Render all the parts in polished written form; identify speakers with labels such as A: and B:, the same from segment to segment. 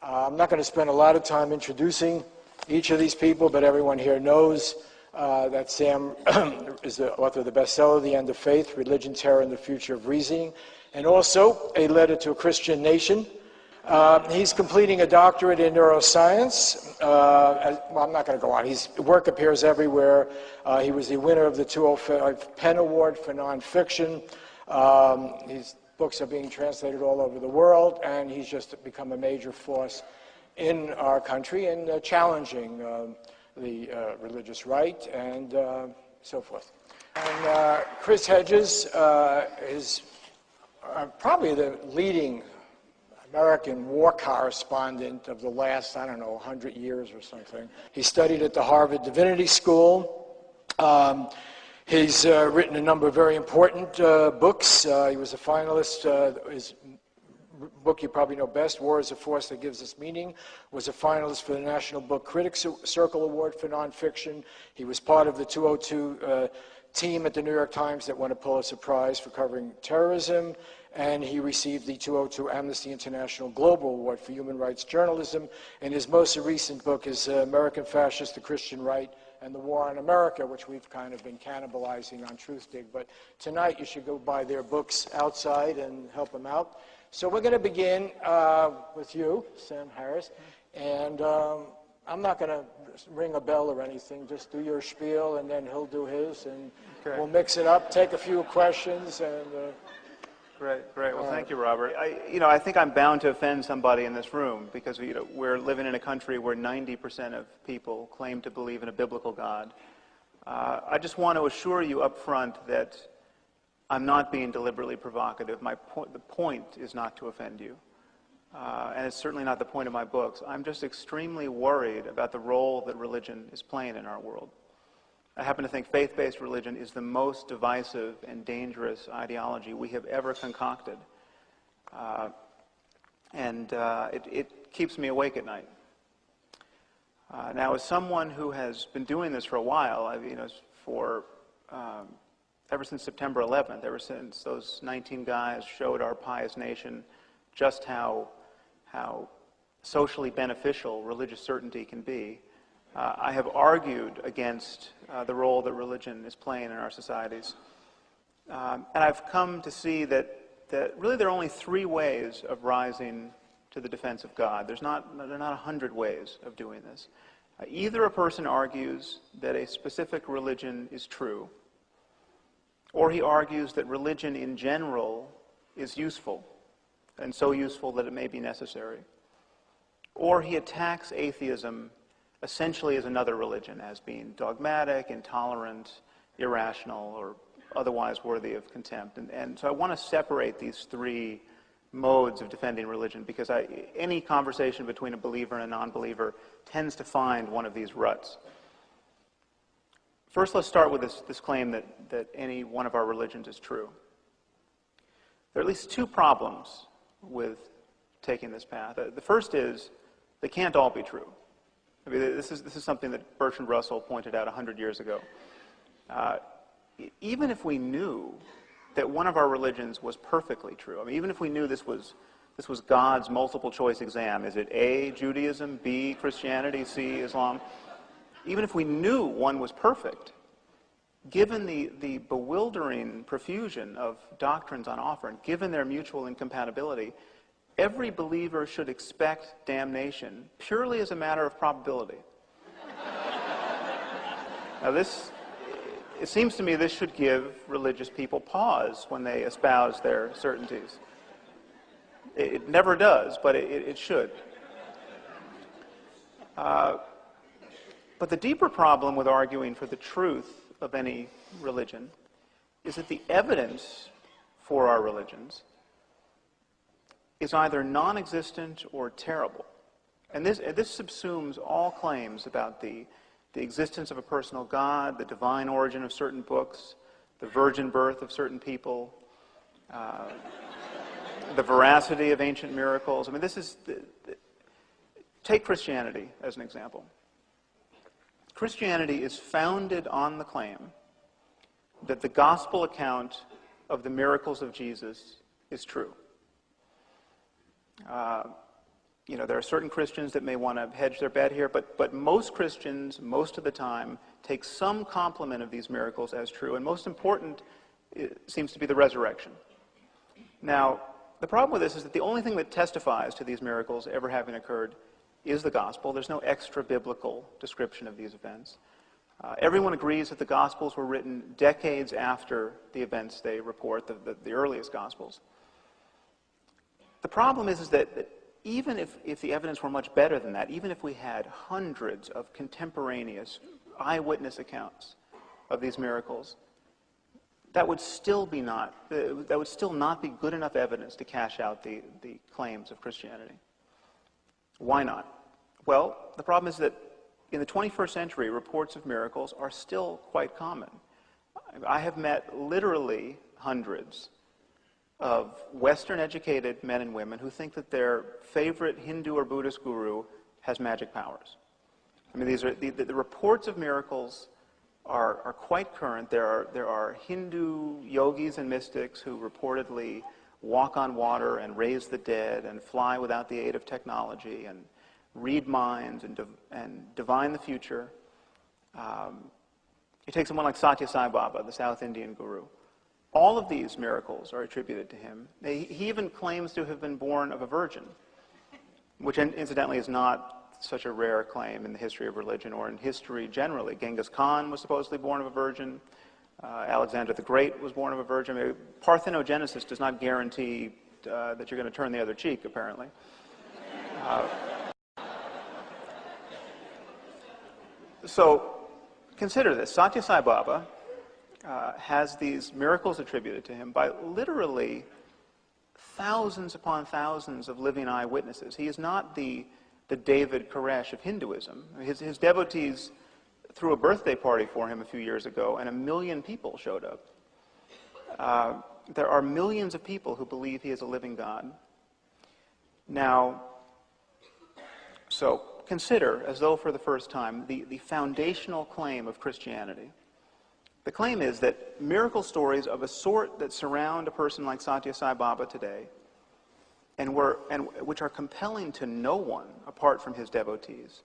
A: I'm not going to spend a lot of time introducing each of these people, but everyone here knows that Sam is the author of the bestseller, The End of Faith, Religion, Terror, and the Future of Reasoning, and also A Letter to a Christian Nation. He's completing a doctorate in neuroscience. Well, I'm not going to go on. His work appears everywhere. He was the winner of the 2005 Penn Award for nonfiction. His books are being translated all over the world, and he's just become a major force in our country in challenging the religious right and so forth. And Chris Hedges is probably the leading American war correspondent of the last, 100 years or something. He studied at the Harvard Divinity School. He's written a number of very important books. He was a finalist. His book you probably know best, War is a Force That Gives Us Meaning, was a finalist for the National Book Critics Circle Award for nonfiction. He was part of the 202 team at the New York Times that won a Pulitzer Prize for covering terrorism, and he received the 202 Amnesty International Global Award for Human Rights Journalism. And his most recent book is American Fascist, the Christian Right, and the War on America, which we've kind of been cannibalizing on Truthdig. But tonight you should go buy their books outside and help them out. So we're going to begin with you, Sam Harris, and I'm not going to ring a bell or anything. Just do your spiel, and then he'll do his, and we'll mix it up, take a few questions, and...
B: Great. Well, thank you, Robert. I think I'm bound to offend somebody in this room because we're living in a country where 90% of people claim to believe in a biblical God. I just want to assure you up front that I'm not being deliberately provocative. The point is not to offend you, and it's certainly not the point of my books. I'm just extremely worried about the role that religion is playing in our world. I happen to think faith-based religion is the most divisive and dangerous ideology we have ever concocted. It keeps me awake at night. Now, as someone who has been doing this for a while, ever since September 11th, ever since those 19 guys showed our pious nation just how socially beneficial religious certainty can be, I have argued against the role that religion is playing in our societies. And I've come to see that really there are only three ways of rising to the defense of God. There are not 100 ways of doing this. Either a person argues that a specific religion is true, or he argues that religion in general is useful, and so useful that it may be necessary, or he attacks atheism essentially as another religion, as being dogmatic, intolerant, irrational, or otherwise worthy of contempt. And so I want to separate these three modes of defending religion because any conversation between a believer and a non-believer tends to find one of these ruts. First, let's start with this claim that any one of our religions is true. There are at least two problems with taking this path. The first is they can't all be true. I mean, this is something that Bertrand Russell pointed out 100 years ago. Even if we knew that one of our religions was perfectly true, I mean, even if we knew this was God's multiple choice exam, is it A, Judaism, B, Christianity, C, Islam? Even if we knew one was perfect, given the bewildering profusion of doctrines on offer, and given their mutual incompatibility, every believer should expect damnation purely as a matter of probability. Now it seems to me this should give religious people pause when they espouse their certainties. It never does, but it should. But the deeper problem with arguing for the truth of any religion is that the evidence for our religions is either non-existent or terrible. And this subsumes all claims about the existence of a personal God, the divine origin of certain books, the virgin birth of certain people, the veracity of ancient miracles. I mean, take Christianity as an example. Christianity is founded on the claim that the gospel account of the miracles of Jesus is true. there are certain Christians that may want to hedge their bet here, but most Christians, most of the time, take some complement of these miracles as true. And most important, it seems to be the resurrection. Now, the problem with this is that the only thing that testifies to these miracles ever having occurred is the gospel. There's no extra-biblical description of these events. Everyone agrees that the Gospels were written decades after the events they report, the earliest Gospels. The problem is that even if the evidence were much better than that, even if we had hundreds of contemporaneous eyewitness accounts of these miracles, that would still not be good enough evidence to cash out the claims of Christianity. Why not? Well, the problem is that in the 21st century, reports of miracles are still quite common. I have met literally hundreds of Western-educated men and women who think that their favorite Hindu or Buddhist guru has magic powers. I mean, these are the reports of miracles are quite current. There are Hindu yogis and mystics who reportedly walk on water and raise the dead and fly without the aid of technology and read minds and divine the future. You take someone like Satya Sai Baba, the South Indian guru. All of these miracles are attributed to him. He even claims to have been born of a virgin, which incidentally is not such a rare claim in the history of religion or in history generally. Genghis Khan was supposedly born of a virgin. Alexander the Great was born of a virgin. I mean, parthenogenesis does not guarantee that you're going to turn the other cheek, apparently. So consider this. Satya Sai Baba has these miracles attributed to him by literally thousands upon thousands of living eyewitnesses. He is not the David Koresh of Hinduism. His devotees threw a birthday party for him a few years ago, and 1 million people showed up. There are millions of people who believe he is a living God. Now, so consider, as though for the first time, the foundational claim of Christianity. The claim is that miracle stories of a sort that surround a person like Satya Sai Baba today, and which are compelling to no one apart from his devotees,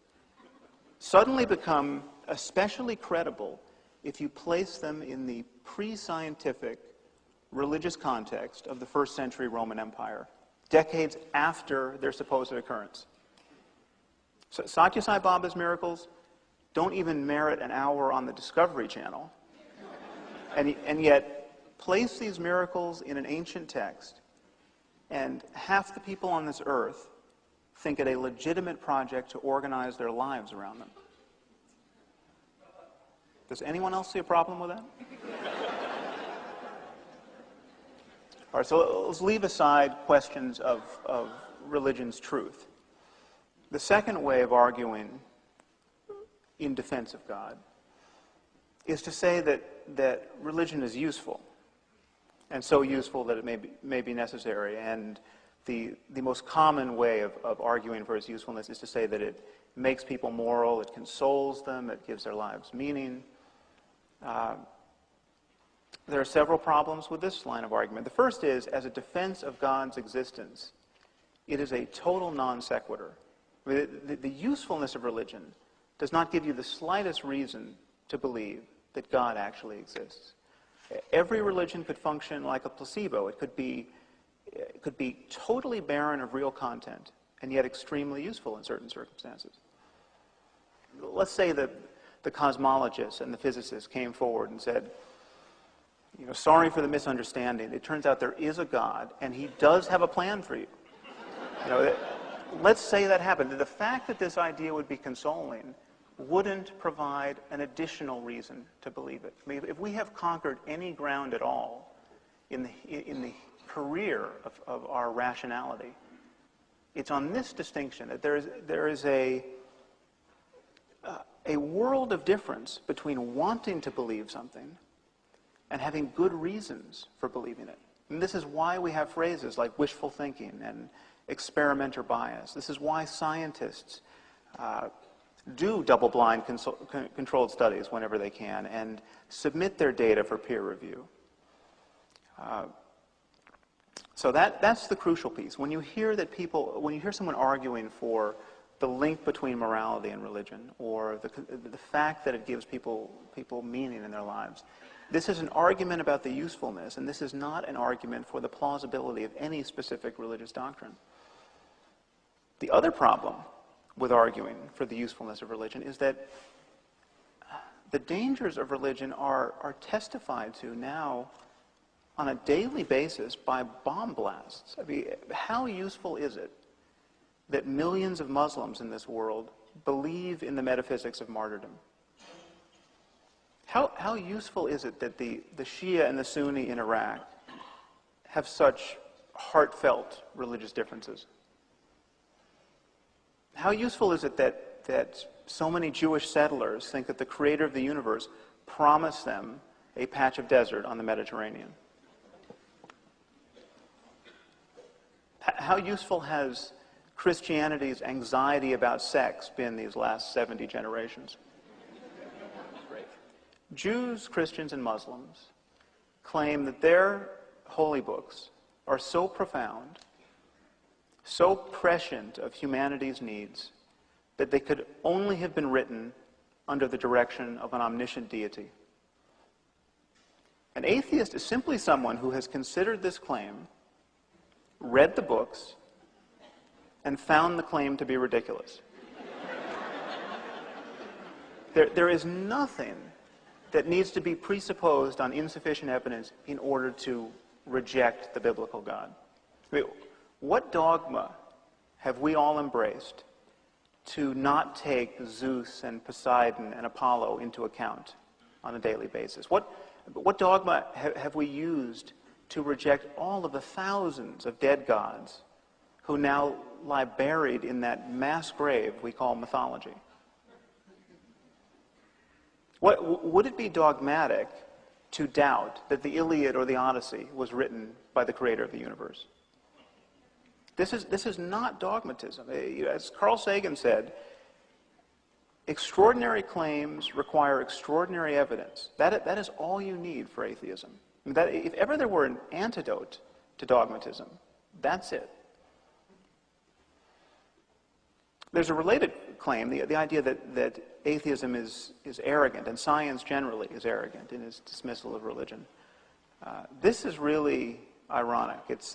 B: suddenly become especially credible if you place them in the pre-scientific religious context of the first century Roman Empire, decades after their supposed occurrence. So Satya Sai Baba's miracles don't even merit an hour on the Discovery Channel. And yet, place these miracles in an ancient text, and half the people on this earth think it a legitimate project to organize their lives around them. Does anyone else see a problem with that? All right, so let's leave aside questions of religion's truth. The second way of arguing in defense of God is to say that religion is useful, and so useful that it may be necessary. And the most common way of arguing for its usefulness is to say that it makes people moral, it consoles them, it gives their lives meaning. There are several problems with this line of argument. The first is, as a defense of God's existence, it is a total non sequitur. I mean, the usefulness of religion does not give you the slightest reason to believe that God actually exists. Every religion could function like a placebo. It could be totally barren of real content, and yet extremely useful in certain circumstances. Let's say that the cosmologists and the physicists came forward and said, sorry for the misunderstanding. It turns out there is a God, and he does have a plan for you. Let's say that happened. The fact that this idea would be consoling wouldn't provide an additional reason to believe it. I mean, if we have conquered any ground at all in the career of our rationality, it's on this distinction that there is a world of difference between wanting to believe something and having good reasons for believing it. And this is why we have phrases like wishful thinking and experimenter bias. This is why scientists do double-blind controlled studies whenever they can and submit their data for peer review. So that's the crucial piece. When you hear someone arguing for the link between morality and religion, or the fact that it gives people meaning in their lives, this is an argument about the usefulness, and this is not an argument for the plausibility of any specific religious doctrine. The other problem with arguing for the usefulness of religion is that the dangers of religion are testified to now on a daily basis by bomb blasts. I mean, how useful is it that millions of Muslims in this world believe in the metaphysics of martyrdom? How useful is it that the Shia and the Sunni in Iraq have such heartfelt religious differences? How useful is it that so many Jewish settlers think that the creator of the universe promised them a patch of desert on the Mediterranean? How useful has Christianity's anxiety about sex been these last 70 generations? Jews, Christians, and Muslims claim that their holy books are so profound, so prescient of humanity's needs, that they could only have been written under the direction of an omniscient deity. An atheist is simply someone who has considered this claim, read the books, and found the claim to be ridiculous. There is nothing that needs to be presupposed on insufficient evidence in order to reject the biblical God. I mean, what dogma have we all embraced to not take Zeus and Poseidon and Apollo into account on a daily basis? What dogma have we used to reject all of the thousands of dead gods who now lie buried in that mass grave we call mythology? Would it be dogmatic to doubt that the Iliad or the Odyssey was written by the creator of the universe? This is not dogmatism. As Carl Sagan said, extraordinary claims require extraordinary evidence. That is all you need for atheism. If ever there were an antidote to dogmatism, that's it. There's a related claim, the idea that atheism is arrogant, and science generally is arrogant in its dismissal of religion. This is really ironic. It's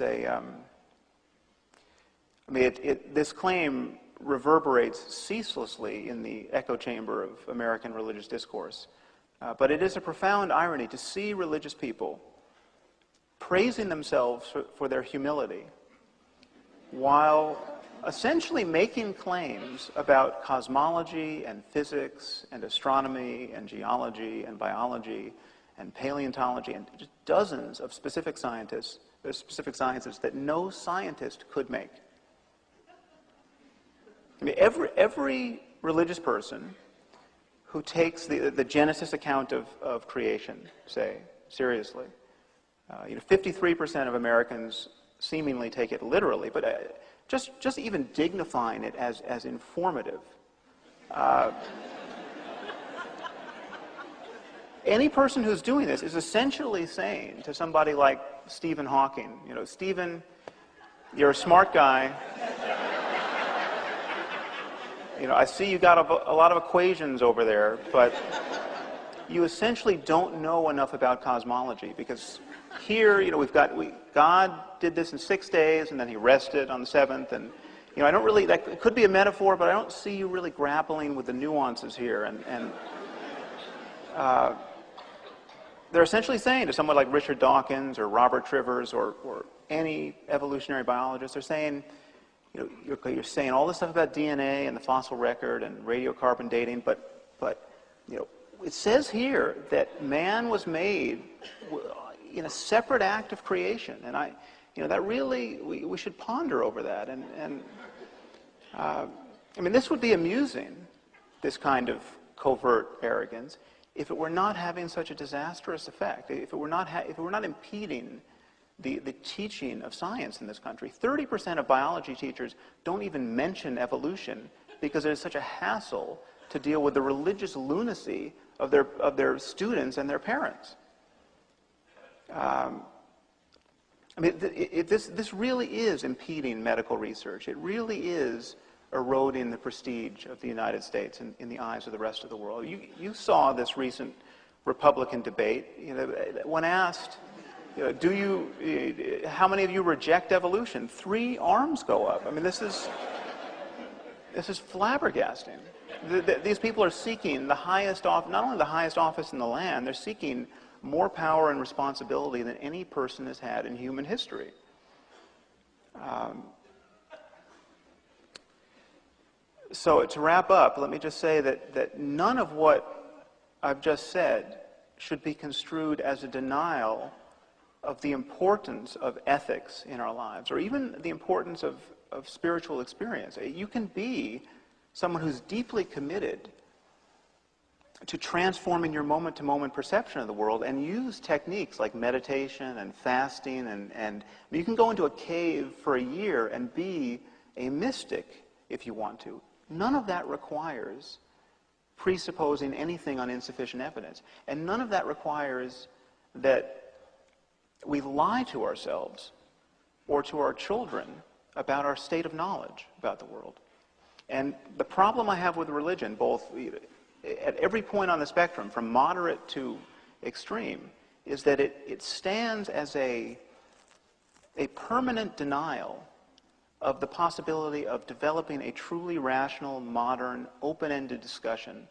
B: this claim reverberates ceaselessly in the echo chamber of American religious discourse. But it is a profound irony to see religious people praising themselves for their humility while essentially making claims about cosmology and physics and astronomy and geology and biology and paleontology and just dozens of specific sciences that no scientist could make. I mean, every religious person who takes the Genesis account of creation, say, seriously, 53% of Americans seemingly take it literally, but just even dignifying it as informative. Any person who's doing this is essentially saying to somebody like Stephen Hawking, Stephen, you're a smart guy. I see you got a lot of equations over there, but you essentially don't know enough about cosmology, because here, God did this in 6 days, and then he rested on the seventh, and I don't really, it could be a metaphor, but I don't see you really grappling with the nuances here, and they're essentially saying to someone like Richard Dawkins or Robert Trivers or any evolutionary biologist, they're saying, you're saying all this stuff about DNA and the fossil record and radiocarbon dating, but it says here that man was made in a separate act of creation, and that really we should ponder over that. And this would be amusing, this kind of covert arrogance, if it were not having such a disastrous effect, if it were not impeding the teaching of science in this country. 30% of biology teachers don't even mention evolution because it is such a hassle to deal with the religious lunacy of their students and their parents. I mean, this really is impeding medical research. It really is eroding the prestige of the United States in the eyes of the rest of the world. You saw this recent Republican debate. You know, when asked, you know, how many of you reject evolution? 3 arms go up. I mean, this is flabbergasting. These people are seeking the highest office, not only the highest office in the land, they're seeking more power and responsibility than any person has had in human history. So to wrap up, let me just say that none of what I've just said should be construed as a denial of the importance of ethics in our lives, or even the importance of spiritual experience. You can be someone who's deeply committed to transforming your moment-to-moment perception of the world and use techniques like meditation and fasting, and you can go into a cave for a year and be a mystic if you want to. None of that requires presupposing anything on insufficient evidence. And none of that requires that we lie to ourselves or to our children about our state of knowledge about the world. And the problem I have with religion, both at every point on the spectrum, from moderate to extreme, is that it stands as a permanent denial of the possibility of developing a truly rational, modern, open-ended discussion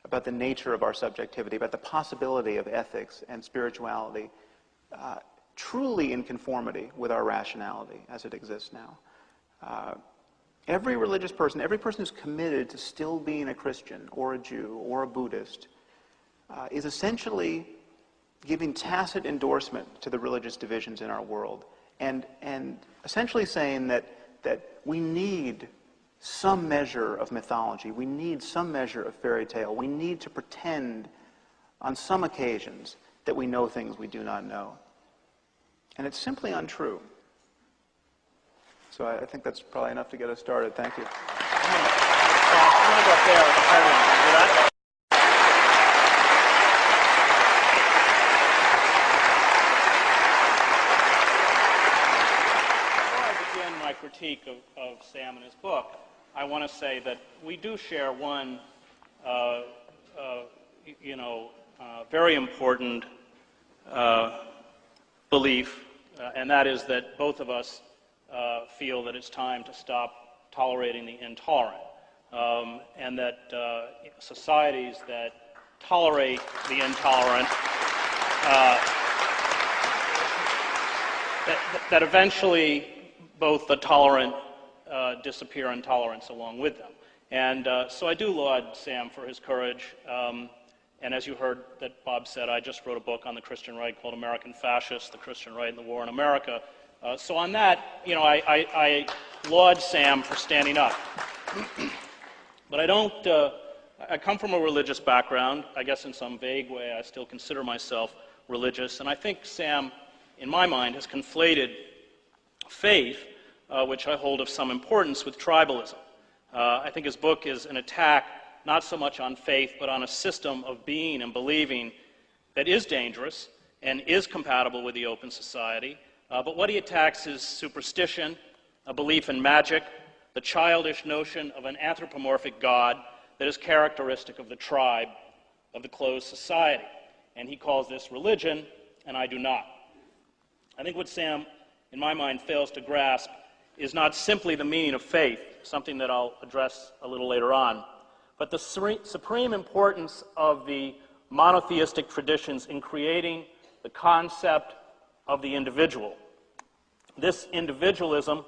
B: about the nature of our subjectivity, about the possibility of ethics and spirituality truly in conformity with our rationality as it exists now. Every religious person, every person who's committed to still being a Christian or a Jew or a Buddhist is essentially giving tacit endorsement to the religious divisions in our world and essentially saying that we need some measure of mythology, we need some measure of fairy tale, we need to pretend on some occasions that we know things we do not know. And it's simply untrue. So I think that's probably enough to get us started. Thank you.
C: I'm going to go up there with the podium. Can you do that? Before I begin my critique of Sam and his book, I want to say that we do share one, very important belief, and that is that both of us feel that it's time to stop tolerating the intolerant, and that societies that tolerate the intolerant, that eventually both the tolerant disappear and tolerance along with them. And so I do laud Sam for his courage. And as you heard that Bob said, I just wrote a book on the Christian right called American Fascists, the Christian Right and the War in America. So on that, I laud Sam for standing up. But I come from a religious background. I guess in some vague way I still consider myself religious. And I think Sam, in my mind, has conflated faith, which I hold of some importance, with tribalism. I think his book is an attack not so much on faith, but on a system of being and believing that is dangerous and is compatible with the open society. But what he attacks is superstition, a belief in magic, the childish notion of an anthropomorphic God that is characteristic of the tribe, of the closed society. And he calls this religion, and I do not. I think what Sam, in my mind, fails to grasp is not simply the meaning of faith, something that I'll address a little later on, but the supreme importance of the monotheistic traditions in creating the concept of the individual. This individualism,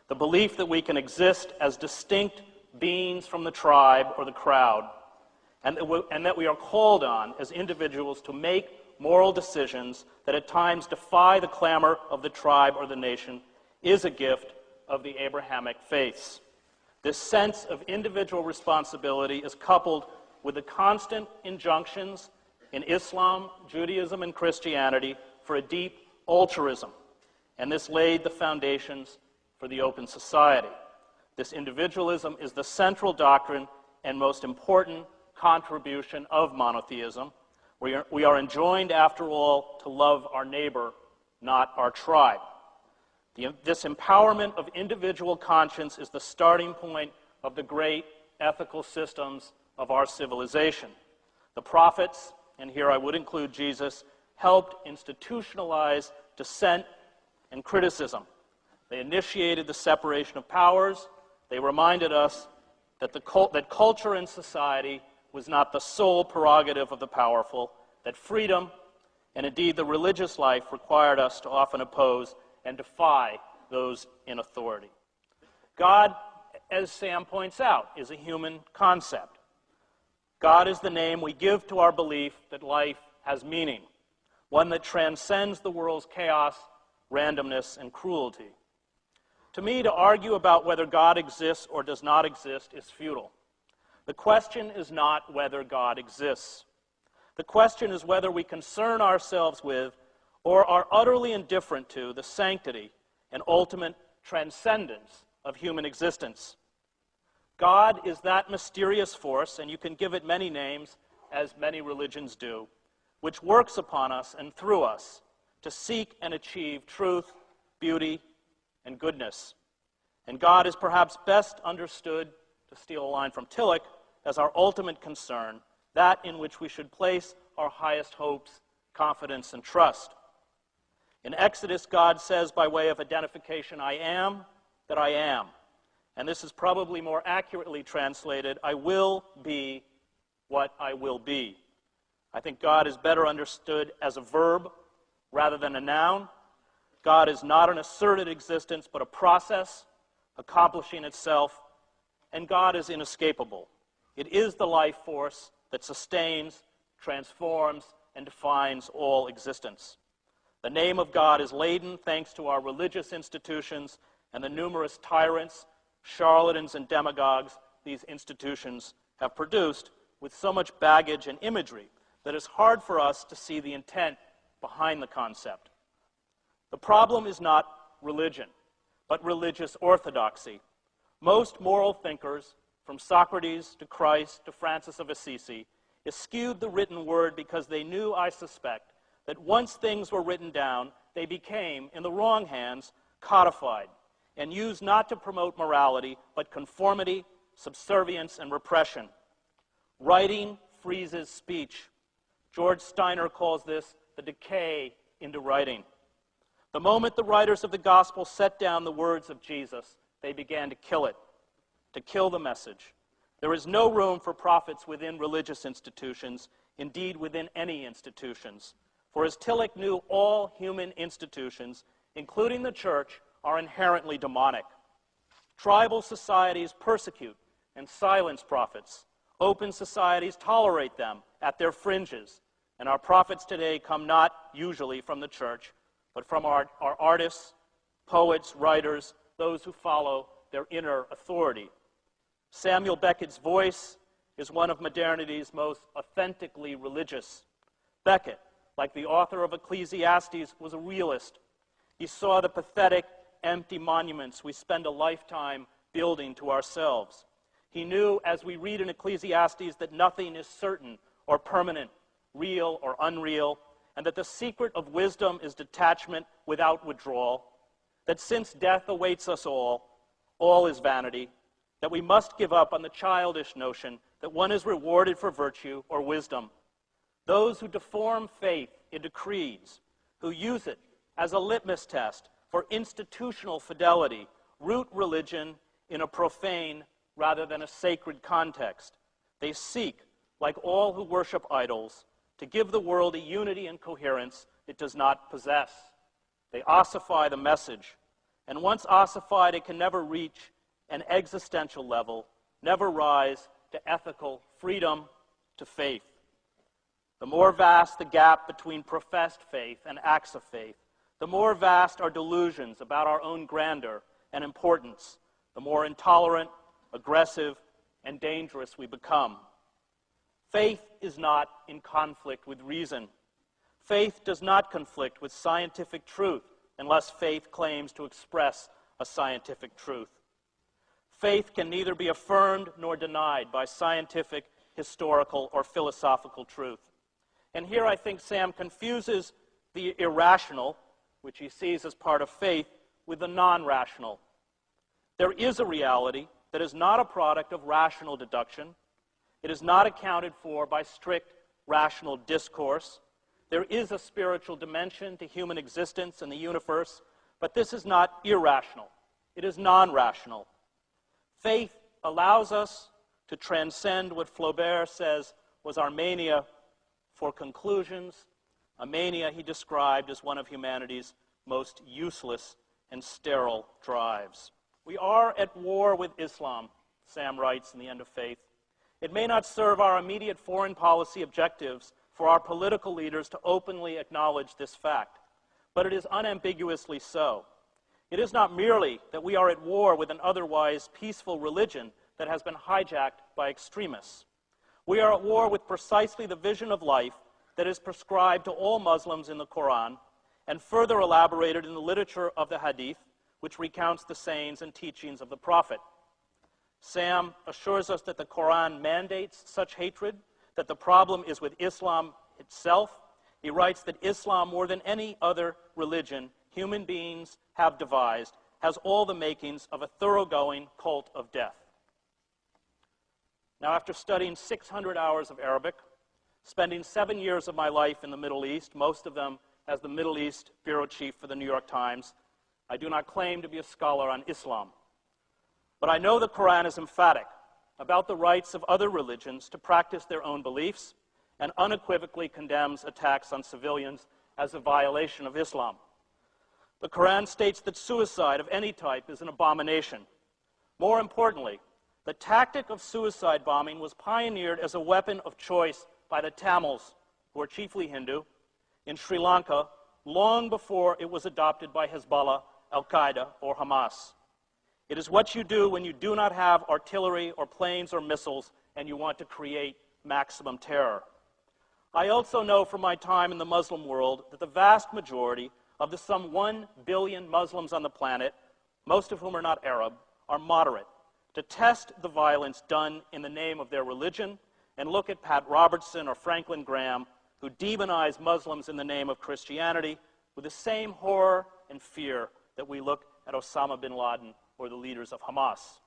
C: the belief that we can exist as distinct beings from the tribe or the crowd, and that we are called on as individuals to make moral decisions that at times defy the clamor of the tribe or the nation, is a gift of the Abrahamic faiths. This sense of individual responsibility is coupled with the constant injunctions in Islam, Judaism, and Christianity for a deep altruism, and this laid the foundations for the open society. This individualism is the central doctrine and most important contribution of monotheism. We are enjoined, after all, to love our neighbor, not our tribe. This empowerment of individual conscience is the starting point of the great ethical systems of our civilization. The prophets, and here I would include Jesus, helped institutionalize dissent and criticism. They initiated the separation of powers. They reminded us that culture and society was not the sole prerogative of the powerful, that freedom, and indeed the religious life, required us to often oppose and defy those in authority. God, as Sam points out, is a human concept. God is the name we give to our belief that life has meaning, one that transcends the world's chaos, randomness, and cruelty. To me, to argue about whether God exists or does not exist is futile. The question is not whether God exists. The question is whether we concern ourselves with or are utterly indifferent to the sanctity and ultimate transcendence of human existence. God is that mysterious force, and you can give it many names, as many religions do, which works upon us and through us to seek and achieve truth, beauty, and goodness. And God is perhaps best understood, to steal a line from Tillich, as our ultimate concern, that in which we should place our highest hopes, confidence, and trust. In Exodus, God says by way of identification, I am that I am. And this is probably more accurately translated, I will be what I will be. I think God is better understood as a verb rather than a noun. God is not an asserted existence, but a process accomplishing itself, and God is inescapable. It is the life force that sustains, transforms, and defines all existence. The name of God is laden, thanks to our religious institutions and the numerous tyrants, charlatans, and demagogues these institutions have produced, with so much baggage and imagery that it's hard for us to see the intent behind the concept. The problem is not religion, but religious orthodoxy. Most moral thinkers, from Socrates to Christ to Francis of Assisi, eschewed the written word because they knew, I suspect, that once things were written down, they became, in the wrong hands, codified, and used not to promote morality, but conformity, subservience, and repression. Writing freezes speech. George Steiner calls this the decay into writing. The moment the writers of the gospel set down the words of Jesus, they began to kill it, to kill the message. There is no room for prophets within religious institutions, indeed within any institutions. For as Tillich knew, all human institutions, including the church, are inherently demonic. Tribal societies persecute and silence prophets. Open societies tolerate them at their fringes. And our prophets today come not usually from the church, but from our artists, poets, writers, those who follow their inner authority. Samuel Beckett's voice is one of modernity's most authentically religious. Beckett, like the author of Ecclesiastes, was a realist. He saw the pathetic, empty monuments we spend a lifetime building to ourselves. He knew, as we read in Ecclesiastes, that nothing is certain or permanent, real or unreal, and that the secret of wisdom is detachment without withdrawal, that since death awaits us all is vanity, that we must give up on the childish notion that one is rewarded for virtue or wisdom. Those who deform faith into creeds, who use it as a litmus test for institutional fidelity, root religion in a profane rather than a sacred context. They seek, like all who worship idols, to give the world a unity and coherence it does not possess. They ossify the message, and once ossified, it can never reach an existential level, never rise to ethical freedom, to faith. The more vast the gap between professed faith and acts of faith, the more vast our delusions about our own grandeur and importance, the more intolerant, aggressive, and dangerous we become. Faith is not in conflict with reason. Faith does not conflict with scientific truth unless faith claims to express a scientific truth. Faith can neither be affirmed nor denied by scientific, historical, or philosophical truth. And here I think Sam confuses the irrational, which he sees as part of faith, with the non-rational. There is a reality that is not a product of rational deduction. It is not accounted for by strict rational discourse. There is a spiritual dimension to human existence and the universe, but this is not irrational. It is non-rational. Faith allows us to transcend what Flaubert says was our mania for conclusions, a mania he described as one of humanity's most useless and sterile drives. We are at war with Islam, Sam writes in The End of Faith. It may not serve our immediate foreign policy objectives for our political leaders to openly acknowledge this fact, but it is unambiguously so. It is not merely that we are at war with an otherwise peaceful religion that has been hijacked by extremists. We are at war with precisely the vision of life that is prescribed to all Muslims in the Qur'an and further elaborated in the literature of the Hadith, which recounts the sayings and teachings of the Prophet. Sam assures us that the Qur'an mandates such hatred, that the problem is with Islam itself. He writes that Islam, more than any other religion human beings have devised, has all the makings of a thoroughgoing cult of death. Now, after studying 600 hours of Arabic, spending 7 years of my life in the Middle East, most of them as the Middle East bureau chief for the New York Times, I do not claim to be a scholar on Islam. But I know the Qur'an is emphatic about the rights of other religions to practice their own beliefs and unequivocally condemns attacks on civilians as a violation of Islam. The Qur'an states that suicide of any type is an abomination. More importantly, the tactic of suicide bombing was pioneered as a weapon of choice by the Tamils, who are chiefly Hindu, in Sri Lanka long before it was adopted by Hezbollah, Al-Qaeda, or Hamas. It is what you do when you do not have artillery or planes or missiles and you want to create maximum terror. I also know from my time in the Muslim world that the vast majority of the some 1 billion Muslims on the planet, most of whom are not Arab, are moderate, to test the violence done in the name of their religion and look at Pat Robertson or Franklin Graham, who demonize Muslims in the name of Christianity with the same horror and fear that we look at Osama bin Laden or the leaders of Hamas.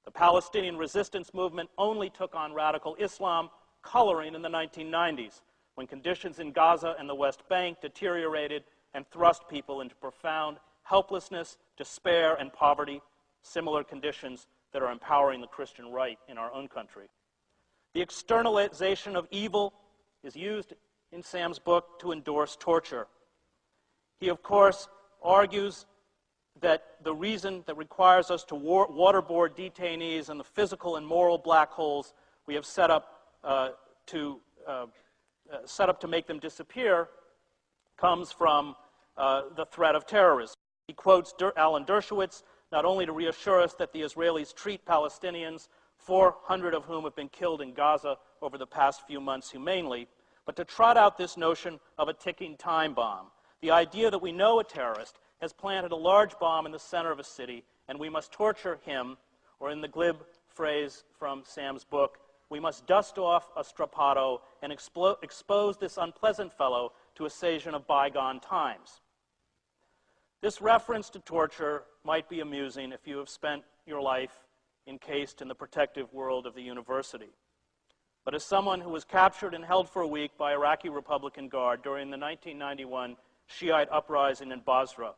C: The Palestinian resistance movement only took on radical Islam coloring in the 1990s, when conditions in Gaza and the West Bank deteriorated and thrust people into profound helplessness, despair, and poverty, similar conditions that are empowering the Christian right in our own country. The externalization of evil is used in Sam's book to endorse torture. He, of course, argues that the reason that requires us to waterboard detainees and the physical and moral black holes we have set up to make them disappear comes from the threat of terrorism. He quotes Alan Dershowitz, not only to reassure us that the Israelis treat Palestinians, 400 of whom have been killed in Gaza over the past few months, humanely, but to trot out this notion of a ticking time bomb. The idea that we know a terrorist has planted a large bomb in the center of a city and we must torture him, or in the glib phrase from Sam's book, we must dust off a strappado and expose this unpleasant fellow to a session of bygone times. This reference to torture might be amusing if you have spent your life encased in the protective world of the university. But as someone who was captured and held for a week by Iraqi Republican Guard during the 1991 Shiite uprising in Basra,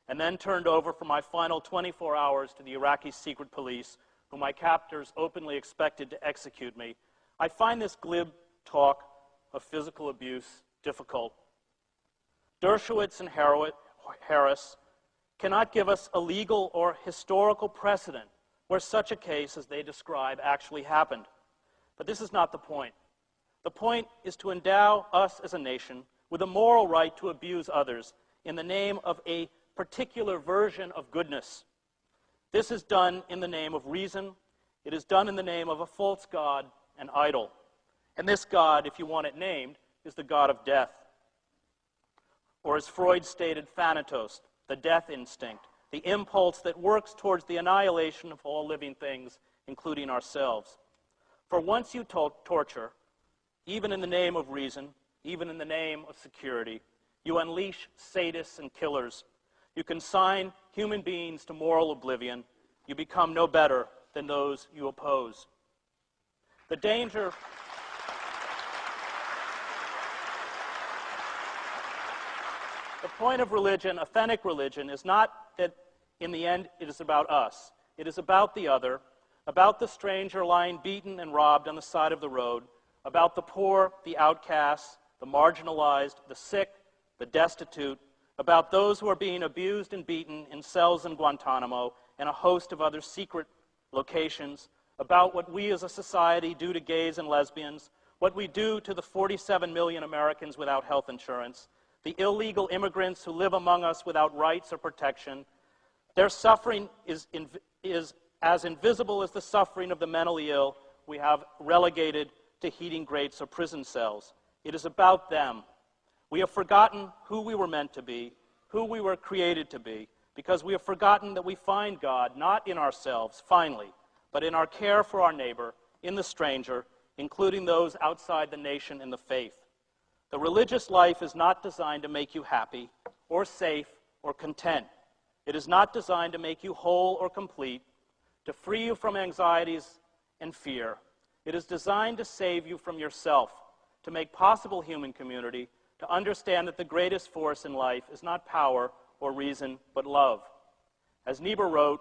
C: and then turned over for my final 24 hours to the Iraqi secret police, whom my captors openly expected to execute me, I find this glib talk of physical abuse difficult. Dershowitz and Harris cannot give us a legal or historical precedent where such a case as they describe actually happened. But this is not the point. The point is to endow us as a nation with a moral right to abuse others in the name of a particular version of goodness. This is done in the name of reason. It is done in the name of a false god, an idol. And this god, if you want it named, is the god of death. Or as Freud stated, thanatos, the death instinct, the impulse that works towards the annihilation of all living things, including ourselves. For once you torture, even in the name of reason, even in the name of security, you unleash sadists and killers. You consign human beings to moral oblivion. You become no better than those you oppose. The danger... The point of religion, authentic religion, is not that in the end it is about us. It is about the other, about the stranger lying beaten and robbed on the side of the road, about the poor, the outcasts, the marginalized, the sick, the destitute, about those who are being abused and beaten in cells in Guantanamo and a host of other secret locations, about what we as a society do to gays and lesbians, what we do to the 47 million Americans without health insurance, the illegal immigrants who live among us without rights or protection. Their suffering is as invisible as the suffering of the mentally ill we have relegated to heating grates or prison cells. It is about them. We have forgotten who we were meant to be, who we were created to be, because we have forgotten that we find God not in ourselves, finally, but in our care for our neighbor, in the stranger, including those outside the nation and the faith. The religious life is not designed to make you happy or safe or content. It is not designed to make you whole or complete, to free you from anxieties and fear. It is designed to save you from yourself, to make possible human community, to understand that the greatest force in life is not power or reason, but love. As Niebuhr wrote,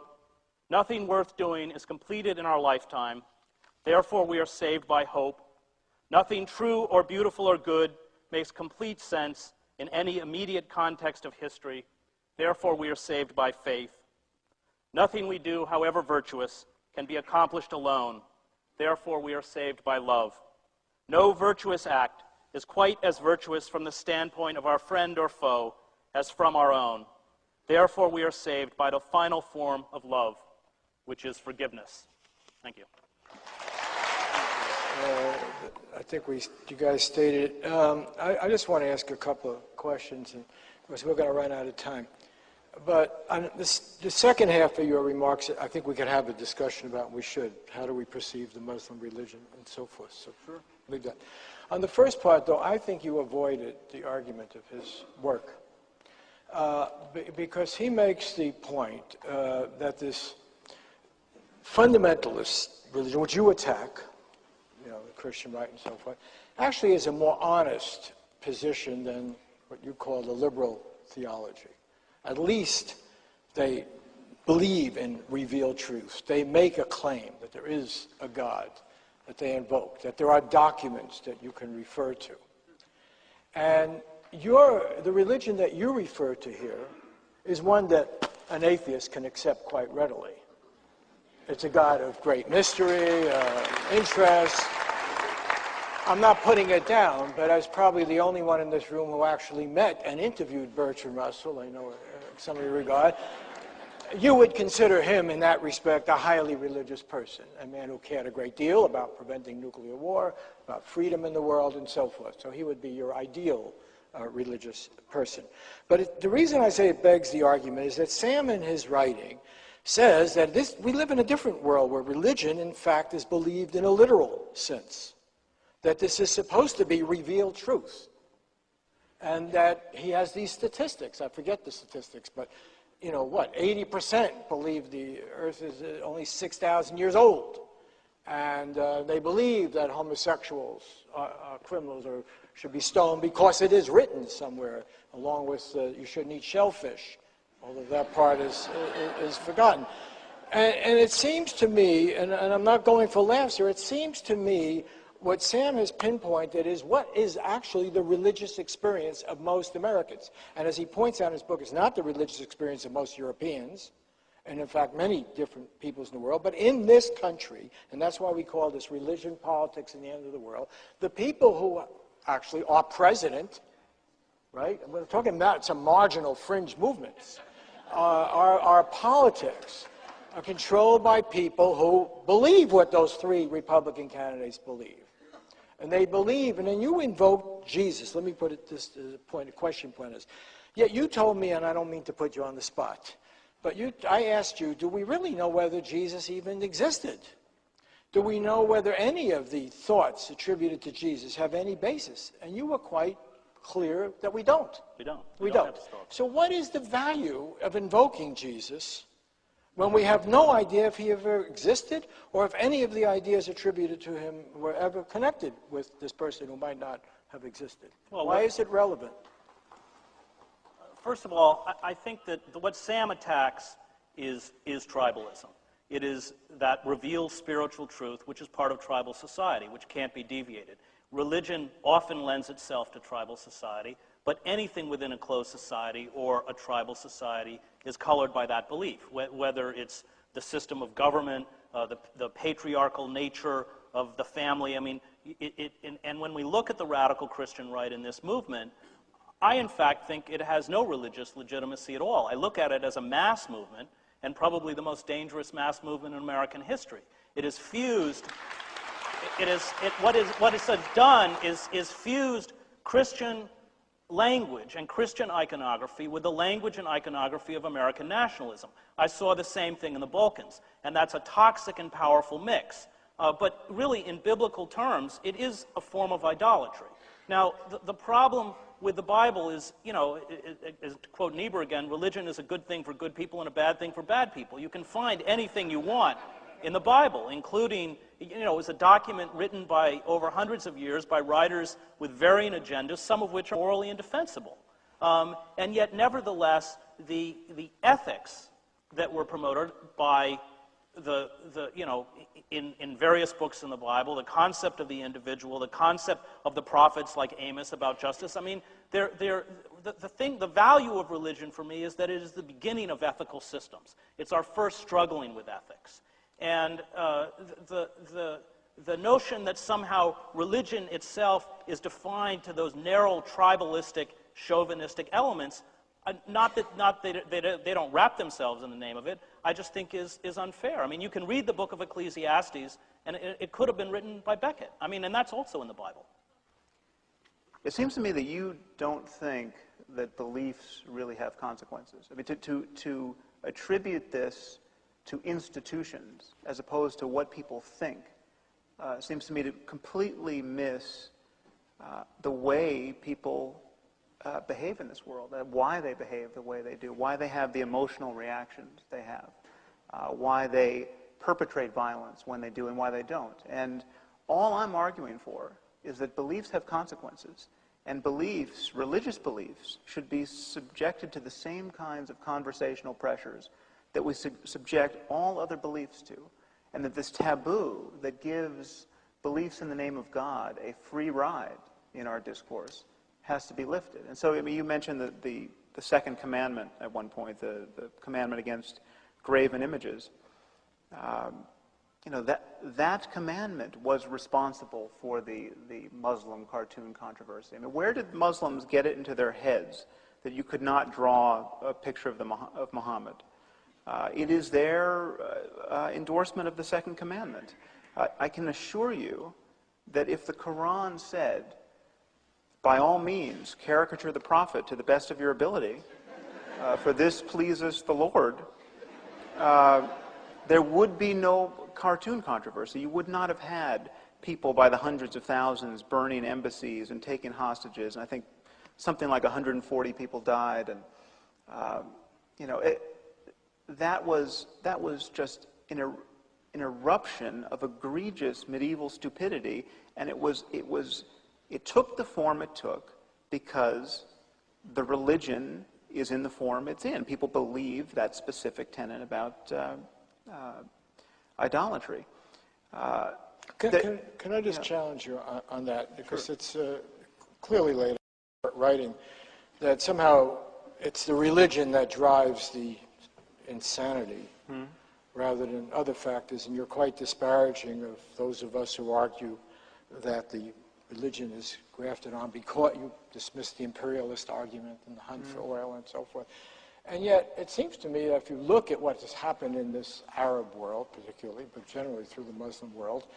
C: "Nothing worth doing is completed in our lifetime. Therefore we are saved by hope. Nothing true or beautiful or good makes complete sense in any immediate context of history. Therefore we are saved by faith. Nothing we do, however virtuous, can be accomplished alone. Therefore we are saved by love. No virtuous act is quite as virtuous from the standpoint of our friend or foe as from our own. Therefore we are saved by the final form of love, which is forgiveness." Thank you.
A: I think you guys stated it. I just want to ask a couple of questions, and because we're going to run out of time. But on the second half of your remarks, I think we could have a discussion about, and we should, how do we perceive the Muslim religion and so forth. So sure, leave that. On the first part, though, I think you avoided the argument of his work because he makes the point that this fundamentalist religion, which you attack, the Christian right and so forth, actually is a more honest position than what you call the liberal theology. At least they believe in revealed truths. They make a claim that there is a God that they invoke, that there are documents that you can refer to. And the religion that you refer to here is one that an atheist can accept quite readily. It's a God of great mystery, interest. I'm not putting it down, but I was probably the only one in this room who actually met and interviewed Bertrand Russell. I know some of you regard. You would consider him, in that respect, a highly religious person, a man who cared a great deal about preventing nuclear war, about freedom in the world, and so forth. So he would be your ideal religious person. But the reason I say it begs the argument is that Sam, in his writing, says that we live in a different world where religion, in fact, is believed in a literal sense. That this is supposed to be revealed truth. And that he has these statistics. I forget the statistics, but 80% believe the earth is only 6,000 years old. And they believe that homosexuals are criminals or should be stoned because it is written somewhere, along with you shouldn't eat shellfish, although that part is forgotten. And it seems to me, and I'm not going for laughs here, it seems to me what Sam has pinpointed is what is actually the religious experience of most Americans. And as he points out in his book, it's not the religious experience of most Europeans, and in fact many different peoples in the world, but in this country, and that's why we call this religion, politics, and the end of the world, the people who actually are president, right? We're talking about some marginal fringe movements. Our politics are controlled by people who believe what those three Republican candidates believe. And they believe, and then you invoke Jesus. Let me put it this question point is. Yet you told me, and I don't mean to put you on the spot, but I asked you, do we really know whether Jesus even existed? Do we know whether any of the thoughts attributed to Jesus have any basis? And you were quite clear that we don't.
C: We don't.
A: We
C: don't
A: don't.
C: have historical.
A: So what is the value of invoking Jesus when we have no idea if he ever existed or if any of the ideas attributed to him were ever connected with this person who might not have existed?
C: Well,
A: why is it relevant?
C: First of all, I think that what Sam attacks is tribalism. It is that revealed spiritual truth, which is part of tribal society, which can't be deviated. Religion often lends itself to tribal society, but anything within a closed society or a tribal society is colored by that belief, whether it's the system of government, the patriarchal nature of the family. I mean, and when we look at the radical Christian right in this movement, I, in fact, think it has no religious legitimacy at all. I look at it as a mass movement, and probably the most dangerous mass movement in American history. It is fused. What it's done is fused Christian language and Christian iconography with the language and iconography of American nationalism. I saw the same thing in the Balkans, and that's a toxic and powerful mix. But really, in biblical terms, it is a form of idolatry. Now, the problem with the Bible is, you know, to quote Niebuhr again, religion is a good thing for good people and a bad thing for bad people. You can find anything you want in the Bible, including, you know, it's a document written by over hundreds of years by writers with varying agendas, some of which are morally indefensible. And yet, nevertheless, the ethics that were promoted by in various books in the Bible, the concept of the individual, the concept of the prophets like Amos about justice. I mean, the value of religion for me is that it is the beginning of ethical systems. It's our first struggling with ethics. And the notion that somehow religion itself is defined to those narrow, tribalistic, chauvinistic elements, not that they don't wrap themselves in the name of it, I just think is unfair. I mean, you can read the book of Ecclesiastes, and it could have been written by Becket. I mean, and that's also in the Bible.
B: It seems to me that you don't think that beliefs really have consequences. I mean, to attribute this to institutions as opposed to what people think seems to me to completely miss the way people behave in this world, why they behave the way they do, why they have the emotional reactions they have, why they perpetrate violence when they do and why they don't. And all I'm arguing for is that beliefs have consequences, and beliefs, religious beliefs, should be subjected to the same kinds of conversational pressures that we subject all other beliefs to, and that this taboo that gives beliefs in the name of God a free ride in our discourse has to be lifted. And so, I mean, you mentioned the second commandment at one point, the commandment against graven images. You know, that commandment was responsible for the Muslim cartoon controversy. I mean, where did Muslims get it into their heads that you could not draw a picture of Muhammad? It is their endorsement of the second commandment. I can assure you that if the Qur'an said, by all means, caricature the prophet to the best of your ability, for this pleases the Lord, there would be no cartoon controversy. You would not have had people by the hundreds of thousands burning embassies and taking hostages. And I think something like 140 people died. And you know, that was just an eruption of egregious medieval stupidity, and it took the form it took because the religion is in the form it's in. People believe that specific tenet about idolatry.
A: Can I just challenge you on that? Because sure. It's clearly laid out in writing that somehow it's the religion that drives the insanity rather than other factors, and you're quite disparaging of those of us who argue that the religion is grafted on because you dismiss the imperialist argument and the hunt for oil and so forth. And yet, it seems to me that if you look at what has happened in this Arab world, particularly, but generally through the Muslim world,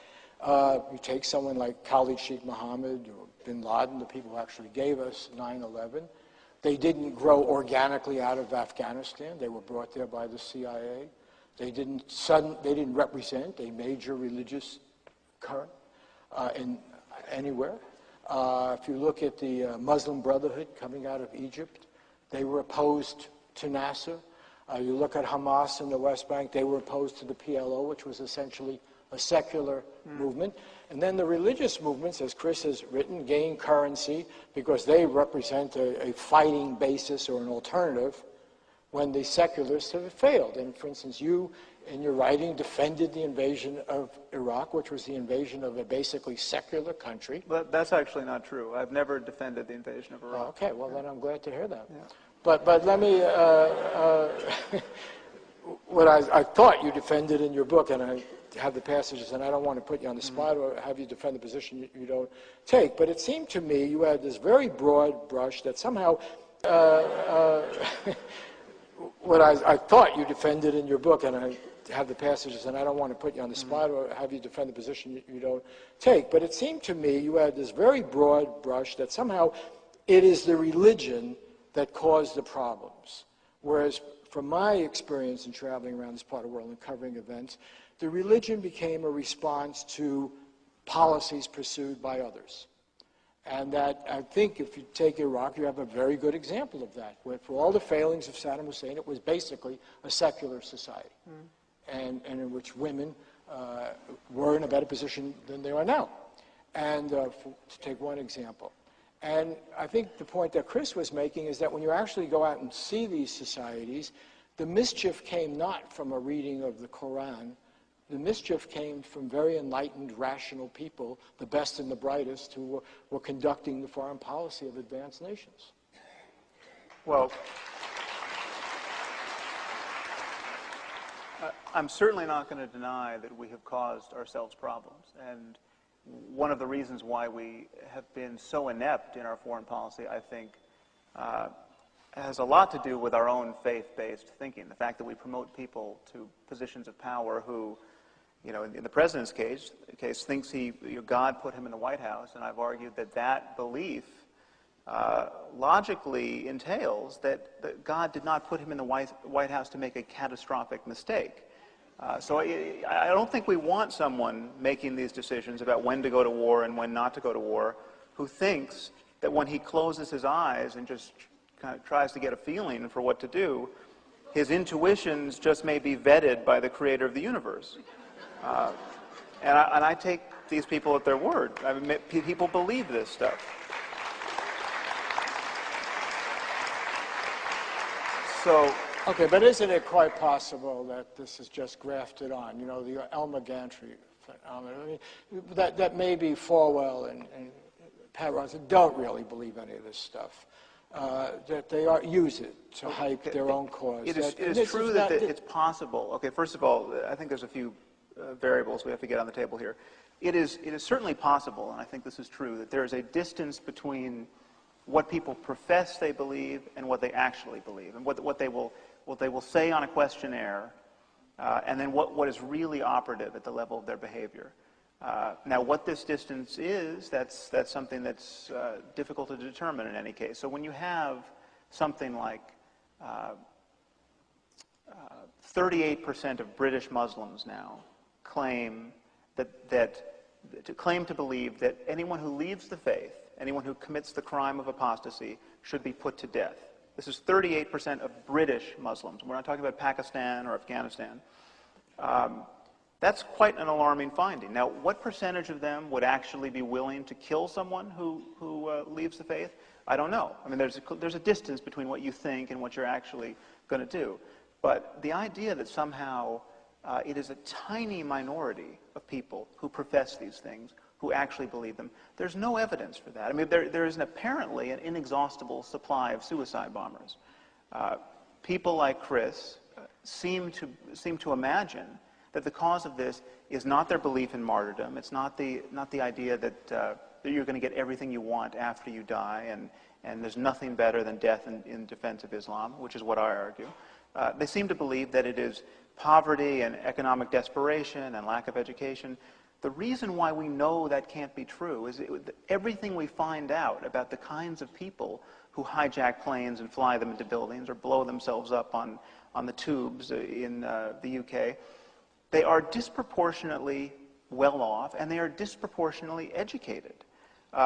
A: you take someone like Khalid Sheikh Mohammed or bin Laden, the people who actually gave us 9/11. They didn't grow organically out of Afghanistan. They were brought there by the CIA. They didn't represent a major religious current in anywhere. If you look at the Muslim Brotherhood coming out of Egypt, they were opposed to Nasser. You look at Hamas in the West Bank, they were opposed to the PLO, which was essentially a secular movement. And then the religious movements, as Chris has written, gain currency because they represent a fighting basis or an alternative when the secularists have failed. And for instance, you, in your writing, defended the invasion of Iraq, which was the invasion of a basically secular country.
B: But that's actually not true. I've never defended the invasion of Iraq.
A: Oh, okay, well then I'm glad to hear that.
B: Yeah.
A: But let me, what I thought you defended in your book, and I have the passages, and I don't want to put you on the spot or have you defend the position you don't take, but it seemed to me you had this very broad brush that somehow, what I thought you defended in your book, and I have the passages, and I don't want to put you on the spot or have you defend the position you don't take, but it seemed to me you had this very broad brush that somehow it is the religion that caused the problems. Whereas from my experience in traveling around this part of the world and covering events, the religion became a response to policies pursued by others. And that, I think, if you take Iraq, you have a very good example of that, where for all the failings of Saddam Hussein, it was basically a secular society, and in which women were in a better position than they are now. And to take one example. And I think the point that Chris was making is that when you actually go out and see these societies, the mischief came not from a reading of the Qur'an. The mischief came from very enlightened, rational people, the best and the brightest, who were conducting the foreign policy of advanced nations.
B: Well, I'm certainly not going to deny that we have caused ourselves problems. And one of the reasons why we have been so inept in our foreign policy, I think, has a lot to do with our own faith-based thinking. The fact that we promote people to positions of power who, you know, in the president's case thinks God put him in the White House, and I've argued that that belief logically entails that God did not put him in the White House to make a catastrophic mistake. So I don't think we want someone making these decisions about when to go to war and when not to go to war who thinks that when he closes his eyes and just kind of tries to get a feeling for what to do, his intuitions just may be vetted by the creator of the universe. And I take these people at their word. I mean, people believe this stuff. So,
A: okay, but isn't it quite possible that this is just grafted on? You know, the Elmer Gantry phenomenon. I mean, that maybe Falwell and Pat Robertson don't really believe any of this stuff. That they use it to hype their own cause.
B: It is true that it's possible. Okay, first of all, I think there's a few variables we have to get on the table here. It is certainly possible, and I think this is true, that there is a distance between what people profess they believe and what they actually believe, and what they will say on a questionnaire, and then what is really operative at the level of their behavior. Now, what this distance is, that's something that's difficult to determine in any case. So when you have something like 38% of British Muslims now claim to believe that anyone who leaves the faith, anyone who commits the crime of apostasy, should be put to death. This is 38% of British Muslims. We're not talking about Pakistan or Afghanistan. That's quite an alarming finding. Now, what percentage of them would actually be willing to kill someone who leaves the faith? I don't know. I mean, there's a distance between what you think and what you're actually going to do. But the idea that somehow it is a tiny minority of people who profess these things, who actually believe them, there's no evidence for that. I mean, there is apparently an inexhaustible supply of suicide bombers. People like Chris seem to imagine that the cause of this is not their belief in martyrdom. It's not the idea that you're going to get everything you want after you die, and there's nothing better than death in defense of Islam, which is what I argue. They seem to believe that it is poverty and economic desperation and lack of education. The reason why we know that can't be true is everything we find out about the kinds of people who hijack planes and fly them into buildings or blow themselves up on the tubes in the UK, they are disproportionately well off and they are disproportionately educated.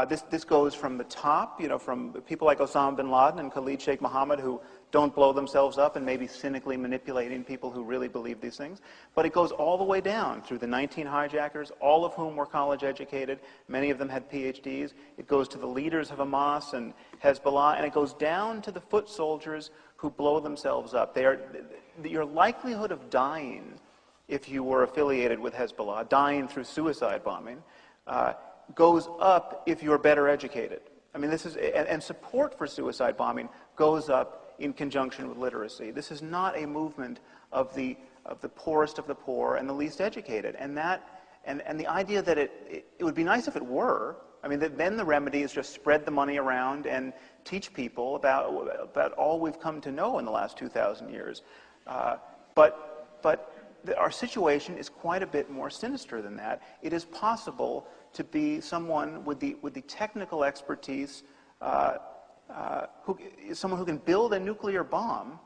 B: This goes from the top, from people like Osama bin Laden and Khalid Sheikh Mohammed, who don't blow themselves up and maybe cynically manipulating people who really believe these things. But it goes all the way down through the 19 hijackers, all of whom were college educated. Many of them had PhDs. It goes to the leaders of Hamas and Hezbollah, and it goes down to the foot soldiers who blow themselves up. Your likelihood of dying if you were affiliated with Hezbollah, dying through suicide bombing, goes up if you're better educated. I mean, and support for suicide bombing goes up in conjunction with literacy. This is not a movement of the poorest of the poor and the least educated. And the idea that it would be nice if it were. I mean, then the remedy is just spread the money around and teach people about all we've come to know in the last 2,000 years. But our situation is quite a bit more sinister than that. It is possible to be someone with the technical expertise, someone who can build a nuclear bomb,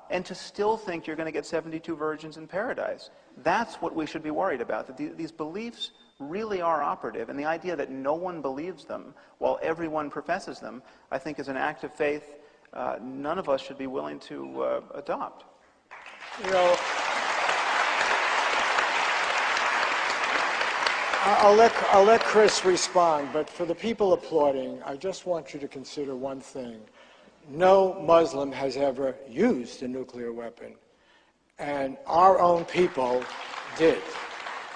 B: and to still think you're going to get 72 virgins in paradise. That's what we should be worried about, that these beliefs really are operative, and the idea that no one believes them while everyone professes them, I think is an act of faith none of us should be willing to adopt.
A: I'll let Chris respond, but for the people applauding, I just want you to consider one thing. No Muslim has ever used a nuclear weapon, and our own people did.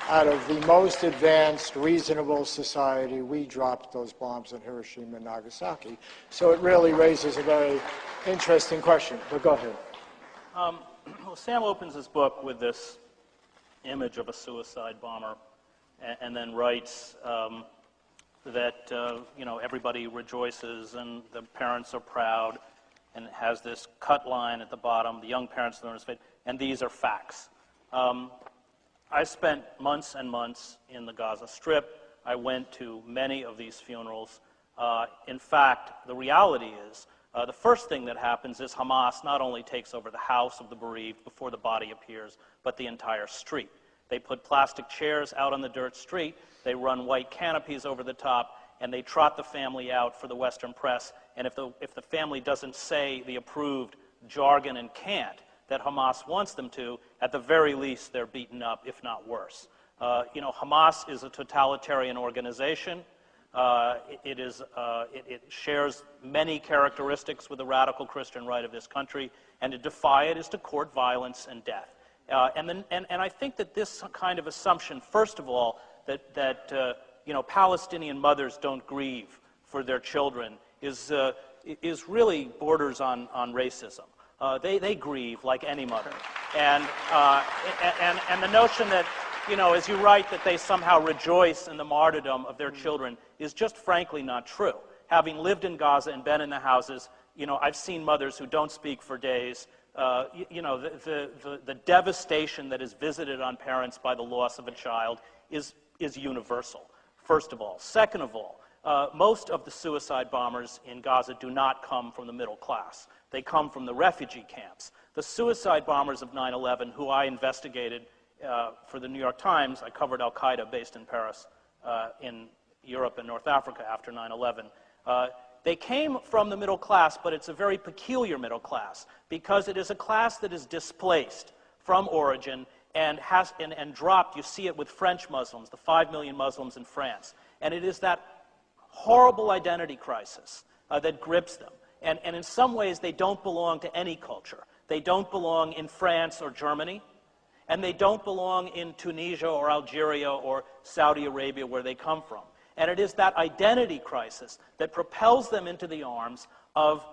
A: Out of the most advanced, reasonable society, we dropped those bombs on Hiroshima and Nagasaki. So it really raises a very interesting question, but go ahead.
C: Well, Sam opens his book with this image of a suicide bomber, and then writes that everybody rejoices and the parents are proud, and it has this cut line at the bottom, the young parents learn his fate, and these are facts. I spent months and months in the Gaza Strip. I went to many of these funerals. In fact, the reality is the first thing that happens is Hamas not only takes over the house of the bereaved before the body appears, but the entire street. They put plastic chairs out on the dirt street, they run white canopies over the top, and they trot the family out for the Western press. And if the family doesn't say the approved jargon and cant that Hamas wants them to, at the very least they're beaten up, if not worse. Hamas is a totalitarian organization. It shares many characteristics with the radical Christian right of this country, and to defy it is to court violence and death. And I think that this kind of assumption, first of all, that Palestinian mothers don't grieve for their children is really borders on racism. They grieve like any mother, and the notion that as you write that they somehow rejoice in the martyrdom of their children is just frankly not true. Having lived in Gaza and been in the houses, I've seen mothers who don't speak for days. The devastation that is visited on parents by the loss of a child is universal, first of all. Second of all, most of the suicide bombers in Gaza do not come from the middle class. They come from the refugee camps. The suicide bombers of 9/11, who I investigated for the New York Times, I covered Al-Qaeda based in Paris, in Europe and North Africa after 9/11. They came from the middle class, but it's a very peculiar middle class because it is a class that is displaced from origin and dropped. You see it with French Muslims, the 5 million Muslims in France. And it is that horrible identity crisis that grips them. And in some ways, they don't belong to any culture. They don't belong in France or Germany, and they don't belong in Tunisia or Algeria or Saudi Arabia, where they come from. And it is that identity crisis that propels them into the arms of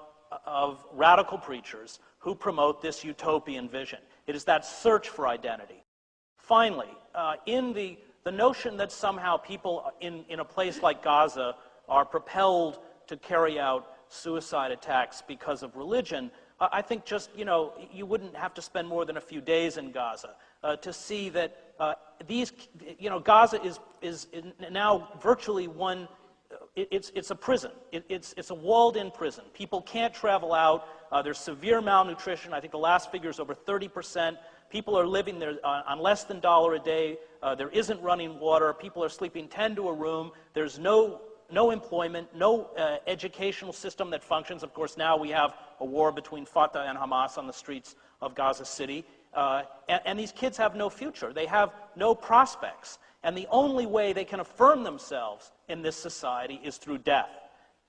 C: radical preachers who promote this utopian vision. It is that search for identity. Finally, in the notion that somehow people in a place like Gaza are propelled to carry out suicide attacks because of religion, I think just, you wouldn't have to spend more than a few days in Gaza to see that Gaza is now virtually one, it's a prison. It's a walled-in prison. People can't travel out. There's severe malnutrition. I think the last figure is over 30%. People are living there on less than $1 a day. There isn't running water. People are sleeping 10 to a room. There's no no employment, no educational system that functions. Of course, now we have a war between Fatah and Hamas on the streets of Gaza City. And these kids have no future. They have no prospects. And the only way they can affirm themselves in this society is through death.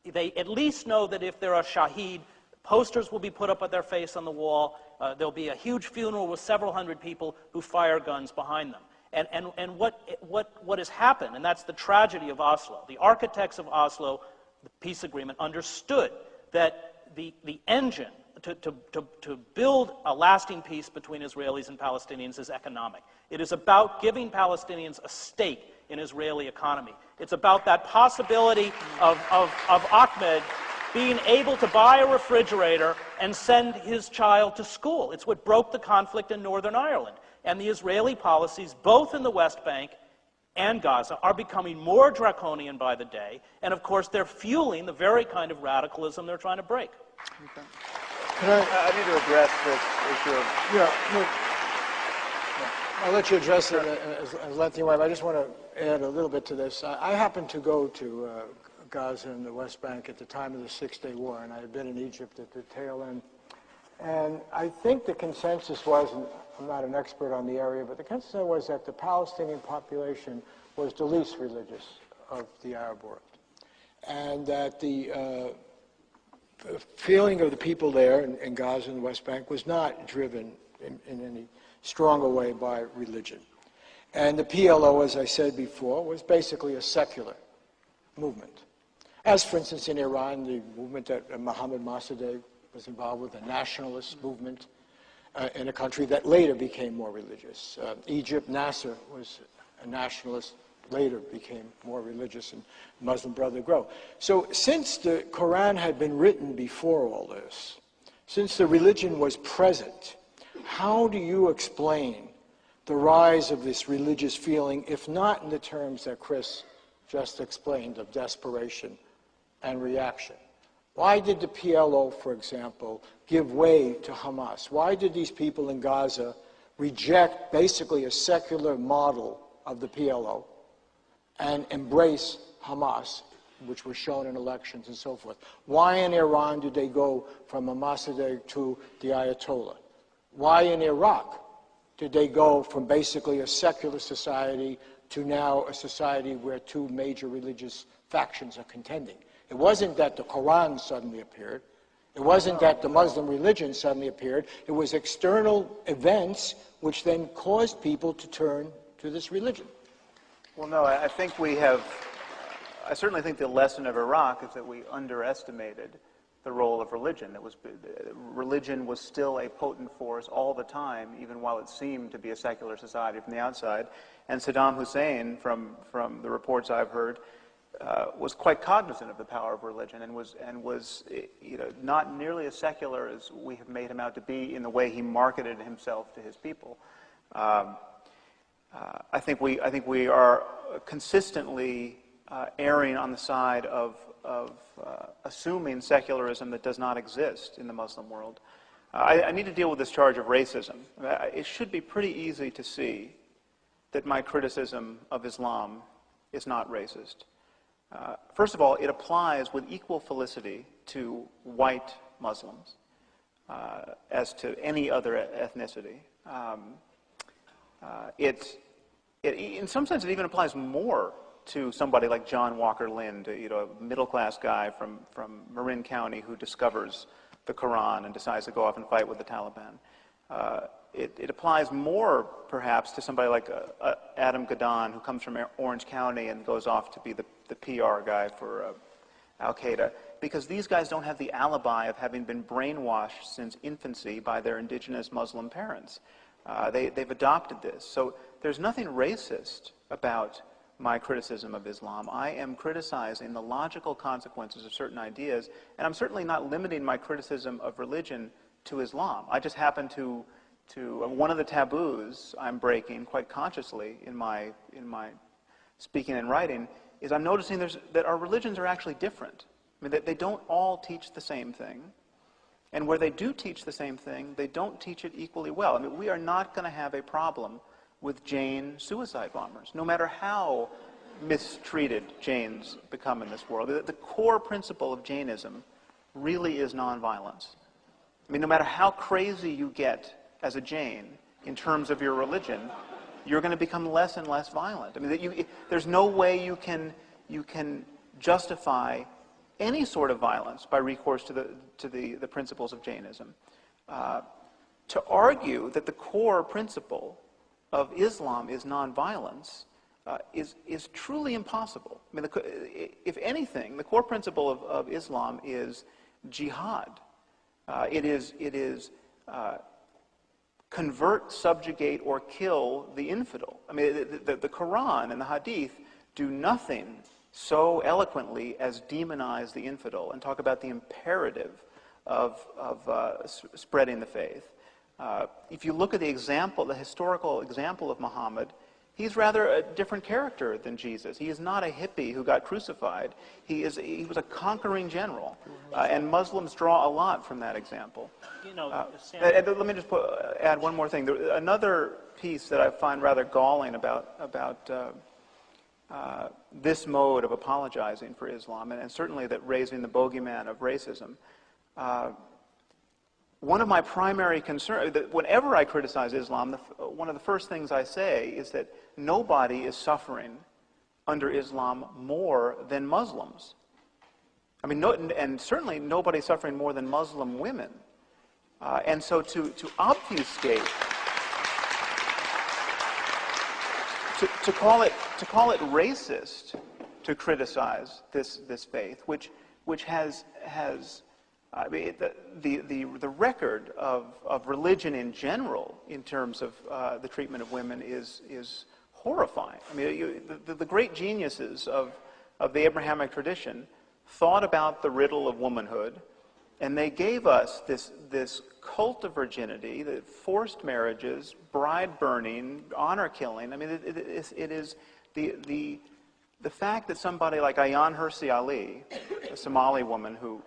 C: They at least know that if they're a shaheed, posters will be put up at their face on the wall. There'll be a huge funeral with several hundred people who fire guns behind them. And what has happened, and that's the tragedy of Oslo. The architects of Oslo, the peace agreement, understood that the engine to build a lasting peace between Israelis and Palestinians is economic. It is about giving Palestinians a stake in Israeli economy. It's about that possibility of Ahmed being able to buy a refrigerator and send his child to school. It's what broke the conflict in Northern Ireland. And the Israeli policies, both in the West Bank and Gaza, are becoming more draconian by the day. And of course, they're fueling the very kind of radicalism they're trying to break.
B: Okay. I need to address this issue of...
A: Yeah, I'll let you address it as lengthy way, but I just want to add a little bit to this. I happened to go to Gaza and the West Bank at the time of the Six-Day War, and I had been in Egypt at the tail end. And I think the consensus was, and I'm not an expert on the area, but the consensus was that the Palestinian population was the least religious of the Arab world. And that the feeling of the people there in Gaza and the West Bank was not driven in any stronger way by religion. And the PLO, as I said before, was basically a secular movement. As, for instance, in Iran, the movement that Mohammad Mossadegh was involved with, a nationalist movement in a country that later became more religious. Egypt, Nasser was a nationalist, later became more religious, and Muslim Brotherhood grew. So since the Qur'an had been written before all this, since the religion was present, how do you explain the rise of this religious feeling, if not in the terms that Chris just explained of desperation and reaction? Why did the PLO, for example, give way to Hamas? Why did these people in Gaza reject basically a secular model of the PLO and embrace Hamas, which was shown in elections and so forth? Why in Iran did they go from a Mossadegh to the Ayatollah? Why in Iraq did they go from basically a secular society to now a society where two major religious factions are contending? It wasn't that the Qur'an suddenly appeared. It wasn't that the Muslim religion suddenly appeared. It was external events which then caused people to turn to this religion.
B: Well, no, I think I certainly think the lesson of Iraq is that we underestimated the role of religion. Religion was still a potent force all the time, even while it seemed to be a secular society from the outside. And Saddam Hussein, from the reports I've heard, was quite cognizant of the power of religion and was not nearly as secular as we have made him out to be in the way he marketed himself to his people. I think we are consistently erring on the side of assuming secularism that does not exist in the Muslim world. I need to deal with this charge of racism. It should be pretty easy to see that my criticism of Islam is not racist. First of all, it applies with equal felicity to white Muslims as to any other ethnicity. In some sense, it even applies more to somebody like John Walker Lind, a middle-class guy from Marin County who discovers the Qur'an and decides to go off and fight with the Taliban. It applies more, perhaps, to somebody like Adam Gadon, who comes from Orange County and goes off to be the PR guy for Al-Qaeda, because these guys don't have the alibi of having been brainwashed since infancy by their indigenous Muslim parents. They've adopted this. So there's nothing racist about my criticism of Islam. I am criticizing the logical consequences of certain ideas, and I'm certainly not limiting my criticism of religion to Islam. I just happen to one of the taboos I'm breaking quite consciously in my speaking and writing is I'm noticing that our religions are actually different. I mean, that they don't all teach the same thing, and where they do teach the same thing, they don't teach it equally well. I mean, we are not going to have a problem with Jain suicide bombers, no matter how mistreated Jains become in this world. The core principle of Jainism really is nonviolence. I mean, no matter how crazy you get as a Jain in terms of your religion, you're going to become less and less violent. I mean, there's no way you can justify any sort of violence by recourse to the principles of Jainism. To argue that the core principle of Islam is nonviolence is truly impossible. I mean, if anything, the core principle of Islam is jihad. It is convert, subjugate, or kill the infidel. I mean, the Qur'an and the Hadith do nothing so eloquently as demonize the infidel and talk about the imperative of spreading the faith. If you look at the historical example of Muhammad, he's rather a different character than Jesus. He is not a hippie who got crucified. He was a conquering general, and Muslims draw a lot from that example.
C: You know, Sam,
B: let me just add one more thing. Another piece that I find rather galling about this mode of apologizing for Islam, and certainly that raising the bogeyman of racism. One of my primary concerns, that whenever I criticize Islam, one of the first things I say is that nobody is suffering under Islam more than Muslims. I mean, and certainly nobody is suffering more than Muslim women. And so to obfuscate, to call it racist, to criticize this faith, which has I mean, the record of religion in general in terms of the treatment of women is horrifying. I mean, the great geniuses of the Abrahamic tradition thought about the riddle of womanhood, and they gave us this cult of virginity, the forced marriages, bride burning, honor killing. I mean, it is the fact that somebody like Ayaan Hirsi Ali, a Somali woman who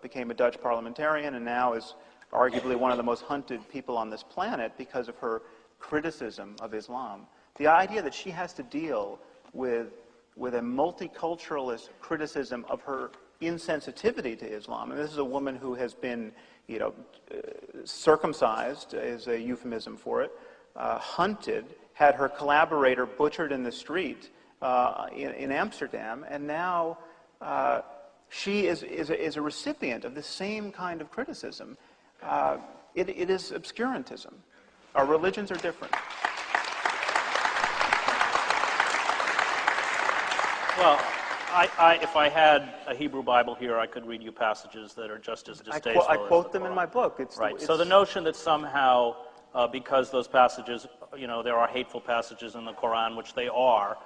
B: became a Dutch parliamentarian and now is arguably one of the most hunted people on this planet because of her criticism of Islam, the idea that she has to deal with a multiculturalist criticism of her insensitivity to Islam, and this is a woman who has been, circumcised is a euphemism for it, hunted, had her collaborator butchered in the street in Amsterdam, and now she is a recipient of the same kind of criticism. It is obscurantism. Our religions are different.
C: well, if I had a Hebrew Bible here, I could read you passages that are just as distasteful.
B: I quote them in my book.
C: Right. So the notion that somehow, because those passages, there are hateful passages in the Qur'an, which they are,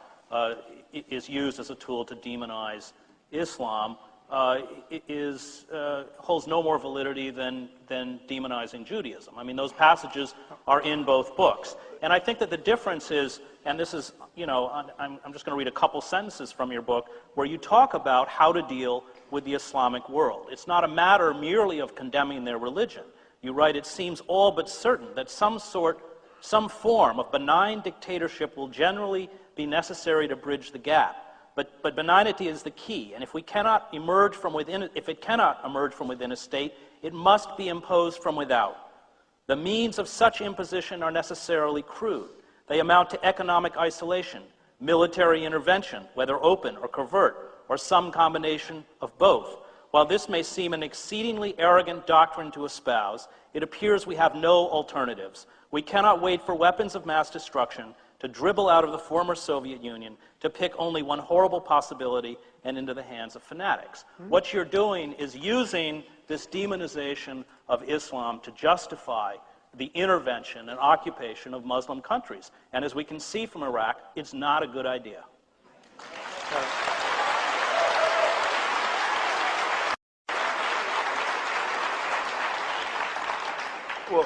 C: is used as a tool to demonize Islam, holds no more validity than demonizing Judaism. I mean, those passages are in both books. And I think that the difference is, and this is, I'm just going to read a couple sentences from your book, where you talk about how to deal with the Islamic world. It's not a matter merely of condemning their religion. You write, it seems all but certain that some form of benign dictatorship will generally be necessary to bridge the gap. But benignity is the key, and if it cannot emerge from within a state, it must be imposed from without. The means of such imposition are necessarily crude. They amount to economic isolation, military intervention, whether open or covert, or some combination of both. While this may seem an exceedingly arrogant doctrine to espouse, it appears we have no alternatives. We cannot wait for weapons of mass destruction to dribble out of the former Soviet Union, to pick only one horrible possibility and into the hands of fanatics. What you're doing is using this demonization of Islam to justify the intervention and occupation of Muslim countries. And as we can see from Iraq, it's not a good idea.
B: Well,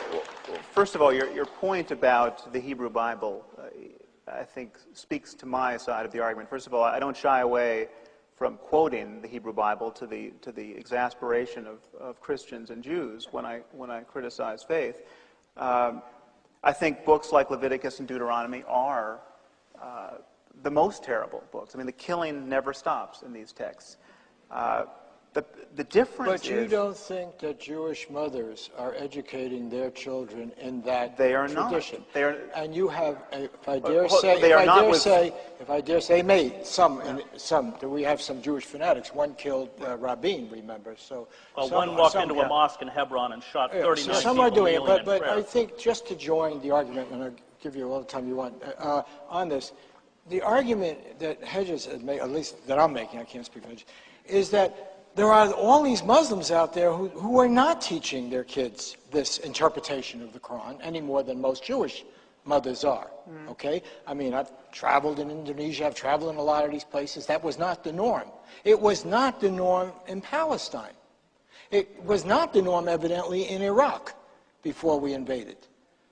B: first of all, your point about the Hebrew Bible, I think, speaks to my side of the argument. First of all, I don't shy away from quoting the Hebrew Bible to the exasperation of Christians and Jews when I criticize faith. I think books like Leviticus and Deuteronomy are the most terrible books. I mean, the killing never stops in these texts. The difference
A: But you don't think that Jewish mothers are educating their children in that
B: they are
A: tradition?
B: not. They are,
A: and you have, if I
B: well,
A: dare say,
B: they
A: if
B: are
A: I
B: not
A: dare
B: with,
A: say, if I dare say, we have some Jewish fanatics. One killed Rabin, remember? So
C: Well, one walked into a mosque in Hebron and shot 39
A: so some
C: people
A: are doing it,
C: kneeling in
A: but
C: prayer.
A: I think just to join the argument, and I'll give you all the time you want on this, the argument that Hedges has made, at least that I'm making, I can't speak for Hedges, is that there are all these Muslims out there who are not teaching their kids this interpretation of the Qur'an any more than most Jewish mothers are, okay? I mean, I've traveled in Indonesia, I've traveled in a lot of these places. That was not the norm. It was not the norm in Palestine. It was not the norm, evidently, in Iraq before we invaded,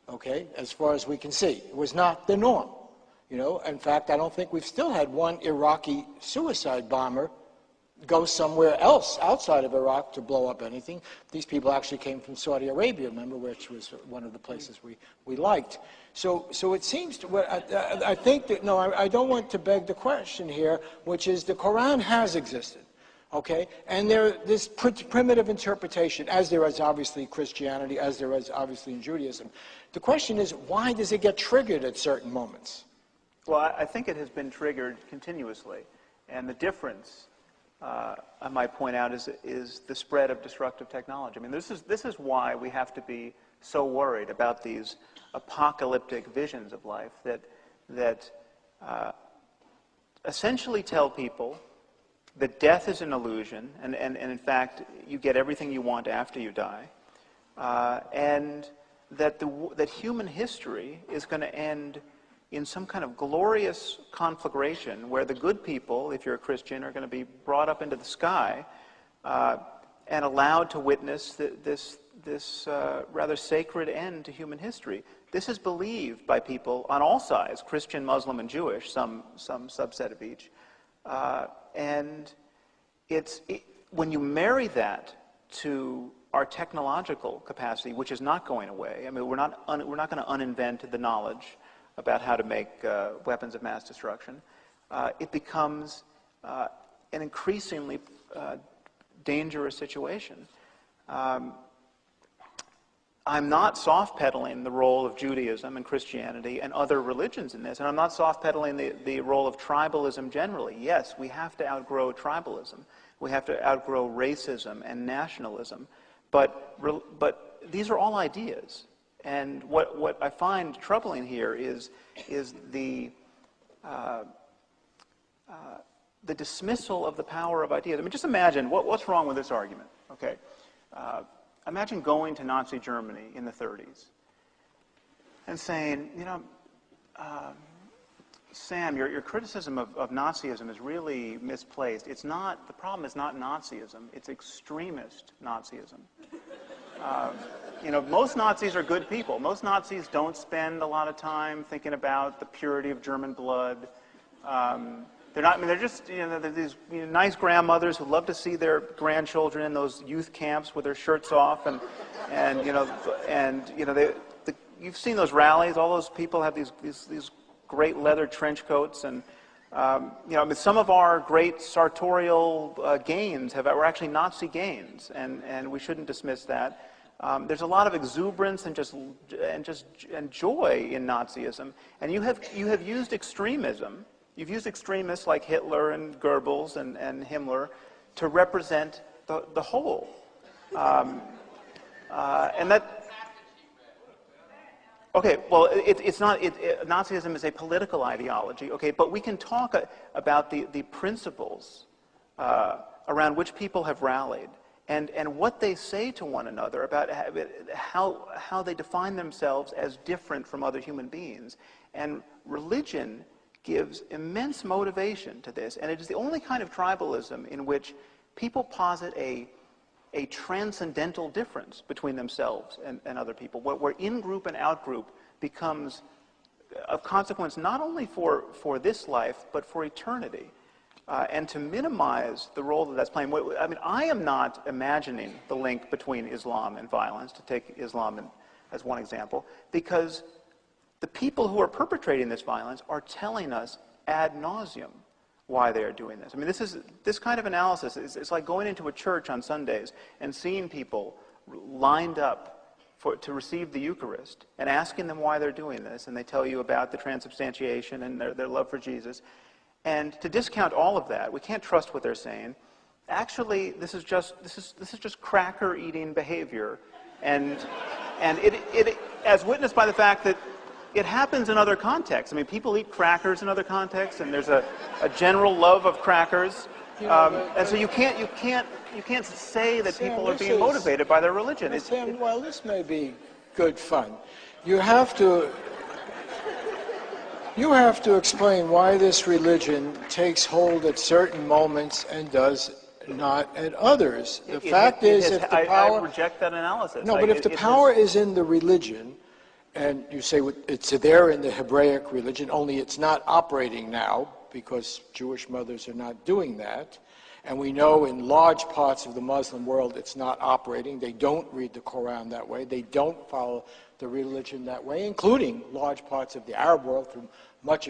A: okay, as far as we can see. It was not the norm, you know. In fact, I don't think we've still had one Iraqi suicide bomber go somewhere else outside of Iraq to blow up anything. These people actually came from Saudi Arabia, remember, which was one of the places we liked. So it seems to, I think that, no, I don't want to beg the question here, which is the Quran has existed, okay? And this primitive interpretation, as there is obviously Christianity, as there is obviously in Judaism. The question is, why does it get triggered at certain moments?
B: well, I think it has been triggered continuously. And the difference, I might point out, is the spread of destructive technology. I mean, this is why we have to be so worried about these apocalyptic visions of life that essentially tell people that death is an illusion, and in fact, you get everything you want after you die, and that human history is going to end in some kind of glorious conflagration where the good people, if you're a Christian, are going to be brought up into the sky and allowed to witness this rather sacred end to human history. This is believed by people on all sides, Christian, Muslim, and Jewish, some subset of each. And when you marry that to our technological capacity, which is not going away, I mean, we're not going to uninvent the knowledge about how to make weapons of mass destruction, it becomes an increasingly dangerous situation. I'm not soft-pedaling the role of Judaism and Christianity and other religions in this, and I'm not soft-pedaling the role of tribalism generally. Yes, we have to outgrow tribalism. We have to outgrow racism and nationalism. But these are all ideas. And what I find troubling here is the dismissal of the power of ideas. I mean, just imagine what's wrong with this argument. Okay, imagine going to Nazi Germany in the 30s and saying, you know, Sam, your criticism of Nazism is really misplaced. It's not. The problem is not Nazism. It's extremist Nazism. You know, most Nazis are good people. Most Nazis don't spend a lot of time thinking about the purity of German blood. They're not. I mean, they're just. You know, they're these nice grandmothers who love to see their grandchildren in those youth camps with their shirts off, and you've seen those rallies. All those people have these great leather trench coats, and you know, I mean, some of our great sartorial gains were actually Nazi gains, and we shouldn't dismiss that. There's a lot of exuberance and joy in Nazism, and you have used extremism. You've used extremists like Hitler and Goebbels and Himmler to represent the whole, and that. Okay, well, it's not. Nazism is a political ideology. Okay, but we can talk about the principles around which people have rallied. And what they say to one another about how they define themselves as different from other human beings. And religion gives immense motivation to this. And it is the only kind of tribalism in which people posit a transcendental difference between themselves and other people, where in-group and out-group becomes of consequence not only for this life, but for eternity. And to minimize the role that that's playing. I mean, I am not imagining the link between Islam and violence, to take Islam as one example, because the people who are perpetrating this violence are telling us ad nauseum why they are doing this. I mean, this kind of analysis is like going into a church on Sundays and seeing people lined up to receive the Eucharist and asking them why they're doing this, and they tell you about the transubstantiation and their love for Jesus. And to discount all of that, we can't trust what they're saying. Actually, this is just cracker-eating behavior, and it as witnessed by the fact that it happens in other contexts. I mean, people eat crackers in other contexts, and there's a general love of crackers. And so you can't say that
A: Sam,
B: people are being motivated by their religion.
A: Sam, well, this may be good fun. You have to explain why this religion takes hold at certain moments and does not at others. The fact is, if the power...
B: I reject that analysis.
A: No, but if the power is in the religion, and you say it's there in the Hebraic religion, only it's not operating now because Jewish mothers are not doing that. And we know in large parts of the Muslim world it's not operating. They don't read the Qur'an that way. They don't follow the religion that way, including large parts of the Arab world through much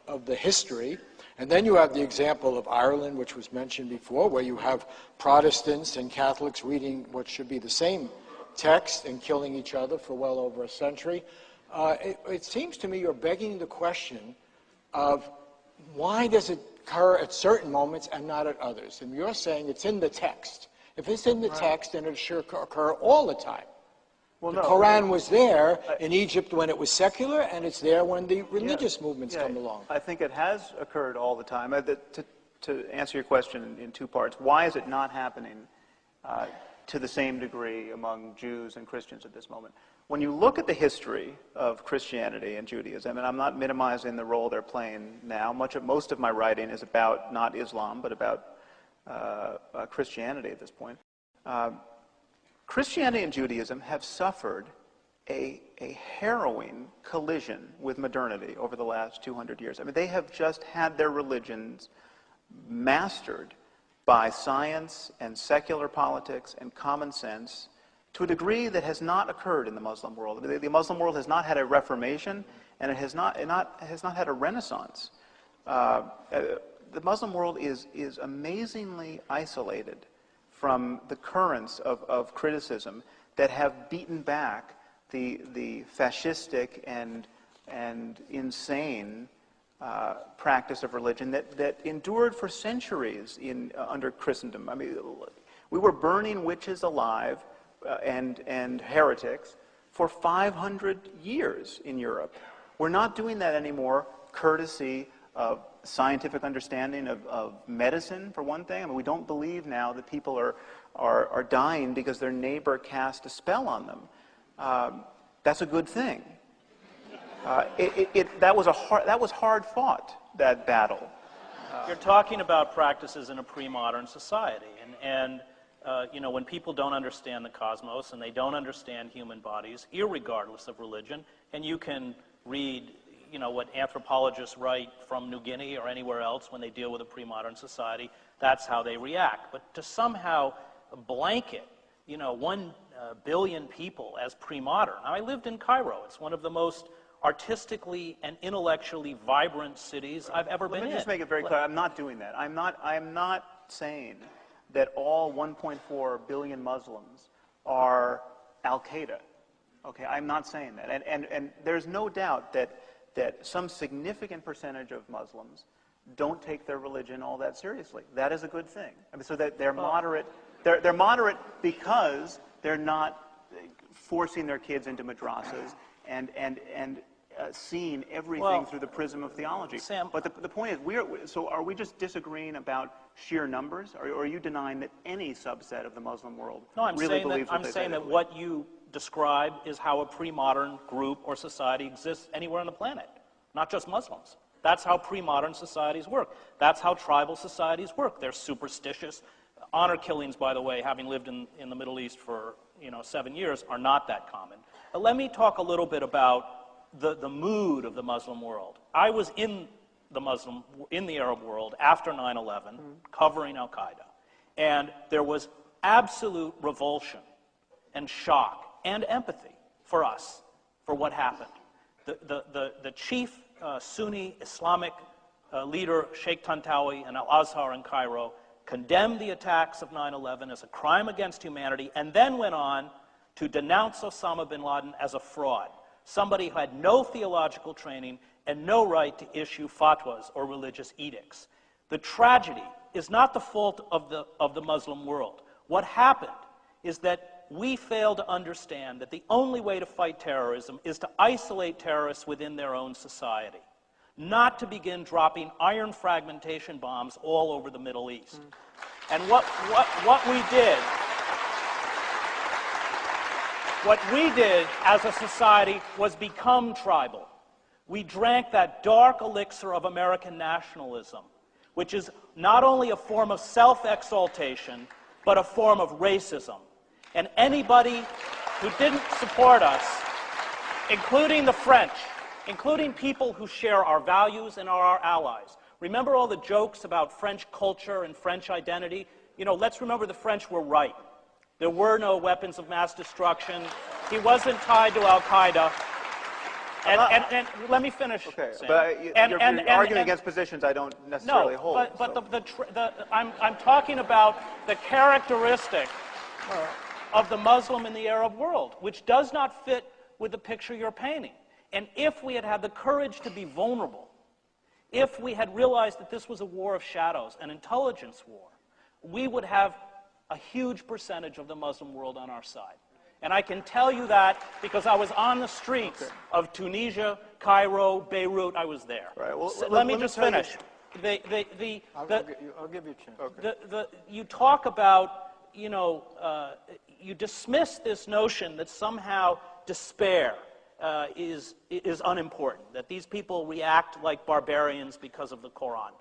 A: of the history. And then you have the example of Ireland, which was mentioned before, where you have Protestants and Catholics reading what should be the same text and killing each other for well over a century. It seems to me you're begging the question of why does it occur at certain moments and not at others? And you're saying it's in the text. If it's in the text, then it should occur all the time. Well, the Qur'an was there in Egypt when it was secular, and it's there when the religious movements come along.
B: I think it has occurred all the time. To answer your question in two parts, why is it not happening to the same degree among Jews and Christians at this moment? When you look at the history of Christianity and Judaism, and I'm not minimizing the role they're playing now, most of my writing is about not Islam, but about Christianity at this point. Christianity and Judaism have suffered a harrowing collision with modernity over the last 200 years. I mean, they have just had their religions mastered by science and secular politics and common sense to a degree that has not occurred in the Muslim world. The Muslim world has not had a reformation, and it has not had a renaissance. The Muslim world is amazingly isolated from the currents of criticism that have beaten back the fascistic and insane practice of religion that endured for centuries under Christendom. I mean, we were burning witches alive and heretics for 500 years in Europe. We're not doing that anymore, courtesy of scientific understanding of medicine, for one thing. I mean, we don't believe now that people are dying because their neighbor cast a spell on them. That's a good thing. That was hard fought, that battle.
C: You're talking about practices in a pre-modern society, and you know, when people don't understand the cosmos and they don't understand human bodies, irregardless of religion, and you can read, you know, what anthropologists write from New Guinea or anywhere else when they deal with a pre-modern society, that's how they react. But to somehow blanket, you know, 1 billion people as pre-modern. I lived in Cairo. It's one of the most artistically and intellectually vibrant cities I've ever been in.
B: Let me just make it very clear. I'm not doing that. I'm not saying that all 1.4 billion Muslims are Al-Qaeda. Okay, I'm not saying that. And there's no doubt that some significant percentage of Muslims don't take their religion all that seriously. That is a good thing. I mean, so that they're moderate. They're moderate because they're not forcing their kids into madrasas and seeing everything through the prism of theology.
C: Sam,
B: but the point is, so are we just disagreeing about sheer numbers, or are you denying that any subset of the Muslim world really believes what they say?
C: I'm saying that what you describe is how a pre-modern group or society exists anywhere on the planet, not just Muslims. That's how pre-modern societies work. That's how tribal societies work. They're superstitious. Honor killings, by the way, having lived in the Middle East for 7 years, are not that common. But let me talk a little bit about the mood of the Muslim world. I was in the Arab world after 9/11, covering Al-Qaeda, and there was absolute revulsion and shock and empathy for us for what happened. The chief Sunni Islamic leader Sheikh Tantawi and Al-Azhar in Cairo condemned the attacks of 9/11 as a crime against humanity, and then went on to denounce Osama bin Laden as a fraud, somebody who had no theological training and no right to issue fatwas or religious edicts. The tragedy is not the fault of the Muslim world. What happened is that we fail to understand that the only way to fight terrorism is to isolate terrorists within their own society, not to begin dropping iron fragmentation bombs all over the Middle East. And what we did as a society was become tribal. We drank that dark elixir of American nationalism, which is not only a form of self-exaltation, but a form of racism. And anybody who didn't support us, including the French, including people who share our values and are our allies. Remember all the jokes about French culture and French identity? You know, let's remember the French were right. There were no weapons of mass destruction. He wasn't tied to Al-Qaeda. And let me finish. Okay,
B: Sam. But you're arguing against positions I don't necessarily hold.
C: No, but I'm talking about the characteristic of the Muslim in the Arab world, which does not fit with the picture you're painting. And if we had had the courage to be vulnerable, if we had realized that this was a war of shadows, an intelligence war, we would have a huge percentage of the Muslim world on our side. And I can tell you that because I was on the streets of Tunisia, Cairo, Beirut. I was there. Right. Well, so let me just finish.
A: I'll give you a chance.
C: You talk about, you know, you dismiss this notion that somehow despair is unimportant, that these people react like barbarians because of the Qur'an.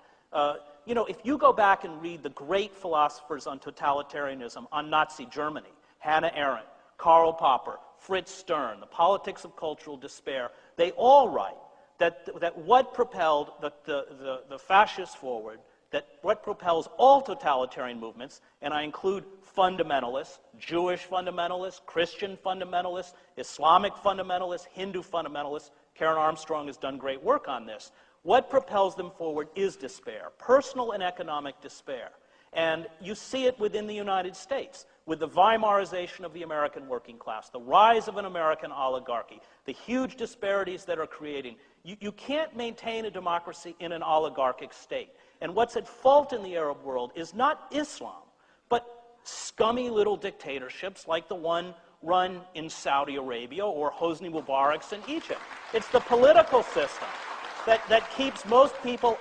C: You know, if you go back and read the great philosophers on totalitarianism, on Nazi Germany, Hannah Arendt, Karl Popper, Fritz Stern, The Politics of Cultural Despair, they all write that what propelled the fascists forward, that what propels all totalitarian movements, and I include fundamentalists, Jewish fundamentalists, Christian fundamentalists, Islamic fundamentalists, Hindu fundamentalists. Karen Armstrong has done great work on this. What propels them forward is despair, personal and economic despair. And you see it within the United States, with the Weimarization of the American working class, the rise of an American oligarchy, the huge disparities that are creating. You can't maintain a democracy in an oligarchic state. And what's at fault in the Arab world is not Islam, but scummy little dictatorships like the one run in Saudi Arabia or Hosni Mubarak's in Egypt. It's the political system that keeps most people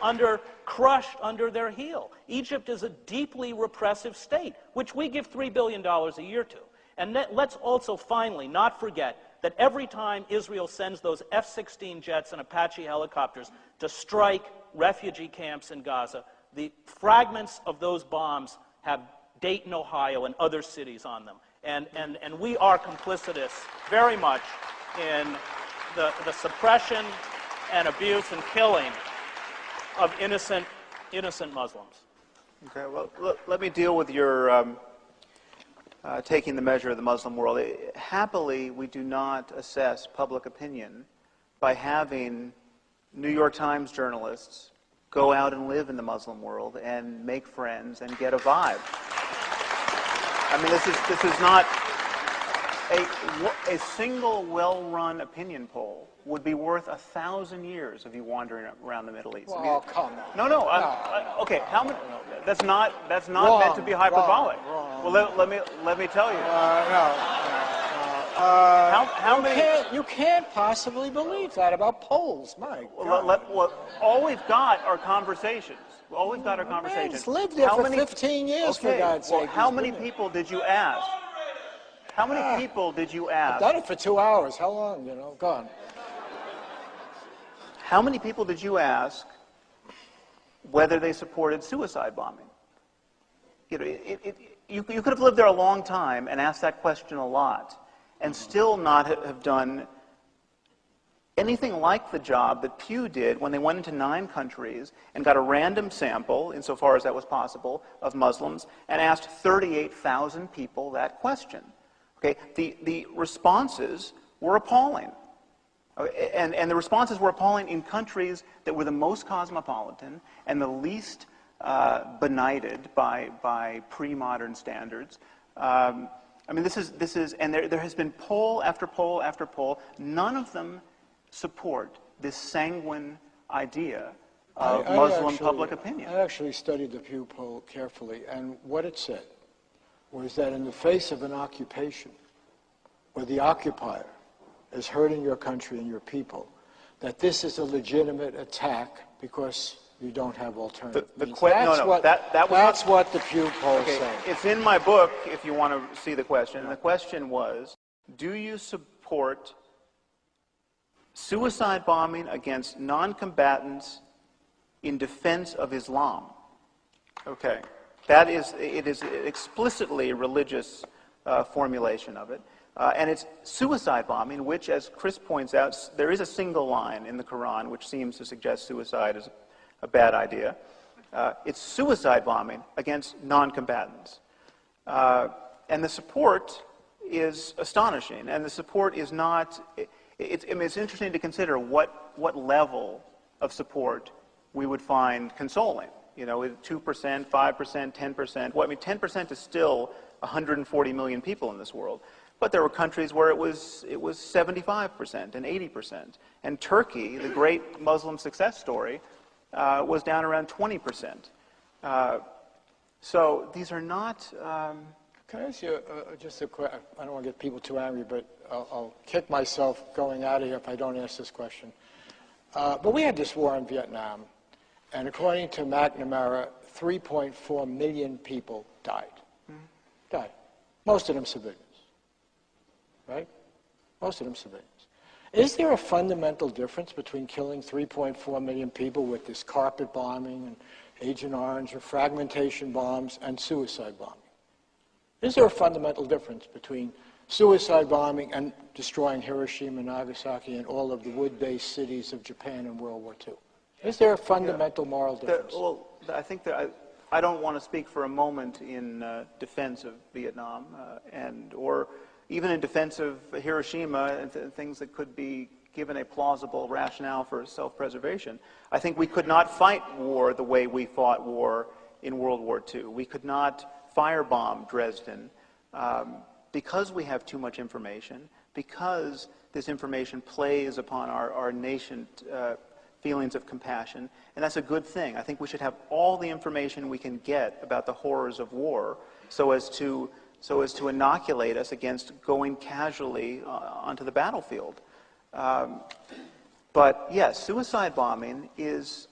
C: crushed under their heel. Egypt is a deeply repressive state, which we give $3 billion a year to. And let's also finally not forget that every time Israel sends those F-16 jets and Apache helicopters to strike refugee camps in Gaza, the fragments of those bombs have Dayton, Ohio, and other cities on them. And we are complicitous very much in the suppression and abuse and killing of innocent Muslims.
B: Okay, well, let me deal with your taking the measure of the Muslim world. Happily, we do not assess public opinion by having New York Times journalists go out and live in the Muslim world and make friends and get a vibe. I mean, this is not a single well-run opinion poll would be worth 1,000 years of you wandering around the Middle East.
A: Well,
B: I mean,
A: come on.
B: No. Okay, how many? That's not meant to be hyperbolic.
A: Wrong.
B: Well, let me tell you.
A: How many? You can't possibly believe that about polls, Mike.
B: Well, all we've got are conversations. All we've got are conversations.
A: He's lived there for 15 years, for God's sake.
B: How many people did you ask? How many people did you ask?
A: I've done it for 2 hours. How long, you know? Go on.
B: How many people did you ask whether they supported suicide bombing? You know, you could have lived there a long time and asked that question a lot and still not have done anything like the job that Pew did when they went into 9 countries and got a random sample, insofar as that was possible, of Muslims and asked 38,000 people that question. Okay, the responses were appalling. And the responses were appalling in countries that were the most cosmopolitan and the least benighted by pre-modern standards. I mean, this is, and there has been poll after poll after poll. None of them support this sanguine idea of Muslim public opinion.
A: I actually studied the Pew poll carefully, and what it said was that in the face of an occupation, where the occupier is hurting your country and your people, that this is a legitimate attack because you don't have alternatives. That's what the Pew poll said.
B: It's in my book if you want to see the question. And the question was, do you support suicide bombing against non-combatants in defense of Islam? Okay. It is explicitly a religious formulation of it. And it's suicide bombing, which, as Chris points out, there is a single line in the Qur'an which seems to suggest suicide is a bad idea. It's suicide bombing against non-combatants. And the support is astonishing. And the support is not... it's interesting to consider what level of support we would find consoling. You know, 2%, 5%, 10%. Well, I mean, 10% is still 140 million people in this world. But there were countries where it was 75% and 80%. And Turkey, the great Muslim success story, was down around 20%. So these are not...
A: Can I ask you just a question? I don't want to get people too angry, but I'll kick myself going out of here if I don't ask this question. But we had this war in Vietnam, and according to McNamara, 3.4 million people died. Died. Most of them civilians. Right? Most of them civilians. Is there a fundamental difference between killing 3.4 million people with this carpet bombing and Agent Orange or fragmentation bombs and suicide bombing? Is there a fundamental difference between suicide bombing and destroying Hiroshima and Nagasaki and all of the wood-based cities of Japan in World War II? Is there a fundamental moral difference?
B: Well, I think that I don't want to speak for a moment in defense of Vietnam or even in defense of Hiroshima and things that could be given a plausible rationale for self-preservation. I think we could not fight war the way we fought war in World War II. We could not firebomb Dresden because we have too much information, because this information plays upon our nascent feelings of compassion, and that's a good thing. I think we should have all the information we can get about the horrors of war so as to inoculate us against going casually onto the battlefield. But yes, suicide bombing is,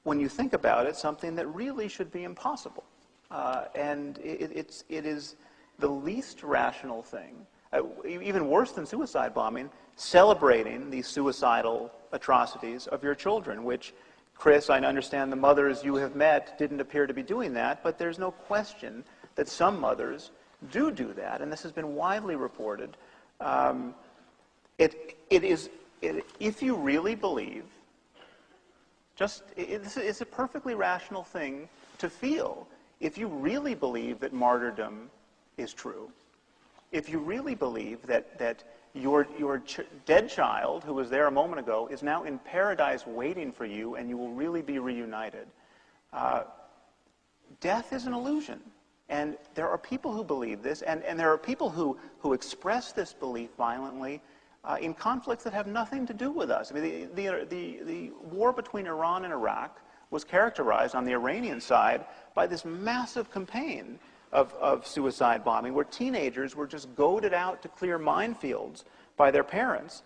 B: when you think about it, something that really should be impossible. And it is the least rational thing, even worse than suicide bombing, celebrating these suicidal atrocities of your children, which, Chris, I understand the mothers you have met didn't appear to be doing that, but there's no question that some mothers do that, and this has been widely reported. If you really believe, it's a perfectly rational thing to feel. If you really believe that martyrdom is true, if you really believe that your dead child, who was there a moment ago, is now in paradise waiting for you and you will really be reunited, death is an illusion. And there are people who believe this, and there are people who express this belief violently in conflicts that have nothing to do with us. I mean, the war between Iran and Iraq was characterized on the Iranian side by this massive campaign of suicide bombing, where teenagers were just goaded out to clear minefields by their parents.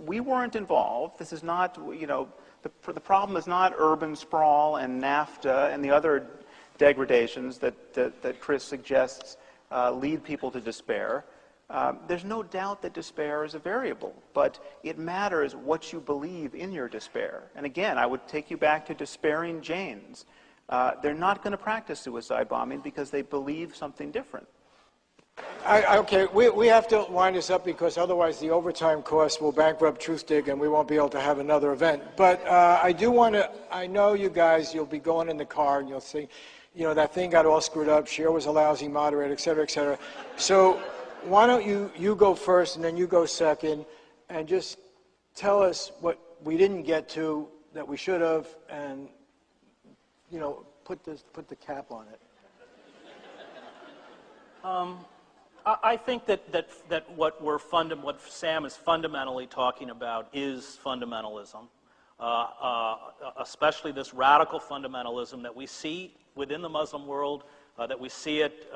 B: We weren't involved. This is not, the problem is not urban sprawl and NAFTA and the other degradations that Chris suggests lead people to despair. There's no doubt that despair is a variable, but it matters what you believe in your despair. And again, I would take you back to despairing Janes. They're not going to practice suicide bombing because they believe something different.
A: Okay, we have to wind this up because otherwise the overtime costs will bankrupt Truthdig and we won't be able to have another event. But I do want to, I know you guys, you'll be going in the car and you'll think, that thing got all screwed up, Cher was a lousy moderator, et cetera, et cetera. So why don't you go first and then you go second, and just tell us what we didn't get to that we should have, and put the cap on it.
C: I think that what Sam is fundamentally talking about is fundamentalism, especially this radical fundamentalism that we see within the Muslim world, that we see it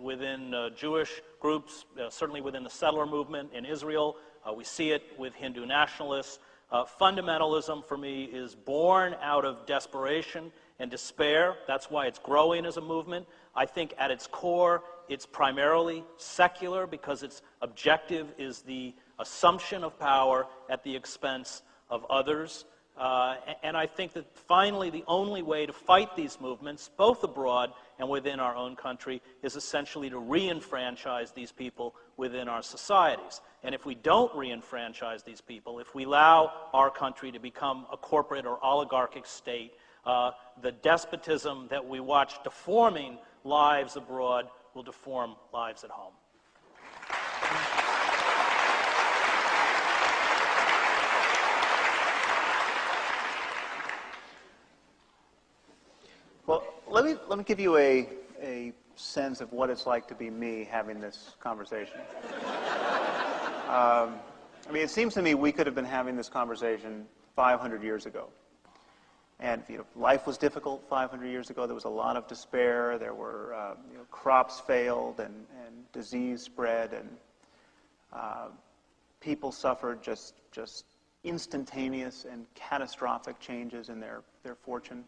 C: within Jewish groups, certainly within the settler movement in Israel. We see it with Hindu nationalists. Fundamentalism, for me, is born out of desperation and despair. That's why it's growing as a movement. I think at its core, it's primarily secular because its objective is the assumption of power at the expense of others. And I think that finally the only way to fight these movements, both abroad and within our own country, is essentially to re-enfranchise these people within our societies. And if we don't re-enfranchise these people, if we allow our country to become a corporate or oligarchic state, the despotism that we watch deforming lives abroad will deform lives at home.
B: Well, let me give you a sense of what it's like to be me having this conversation. I mean, it seems to me we could have been having this conversation 500 years ago. And life was difficult 500 years ago. There was a lot of despair. There were crops failed and disease spread, and people suffered just instantaneous and catastrophic changes in their fortune.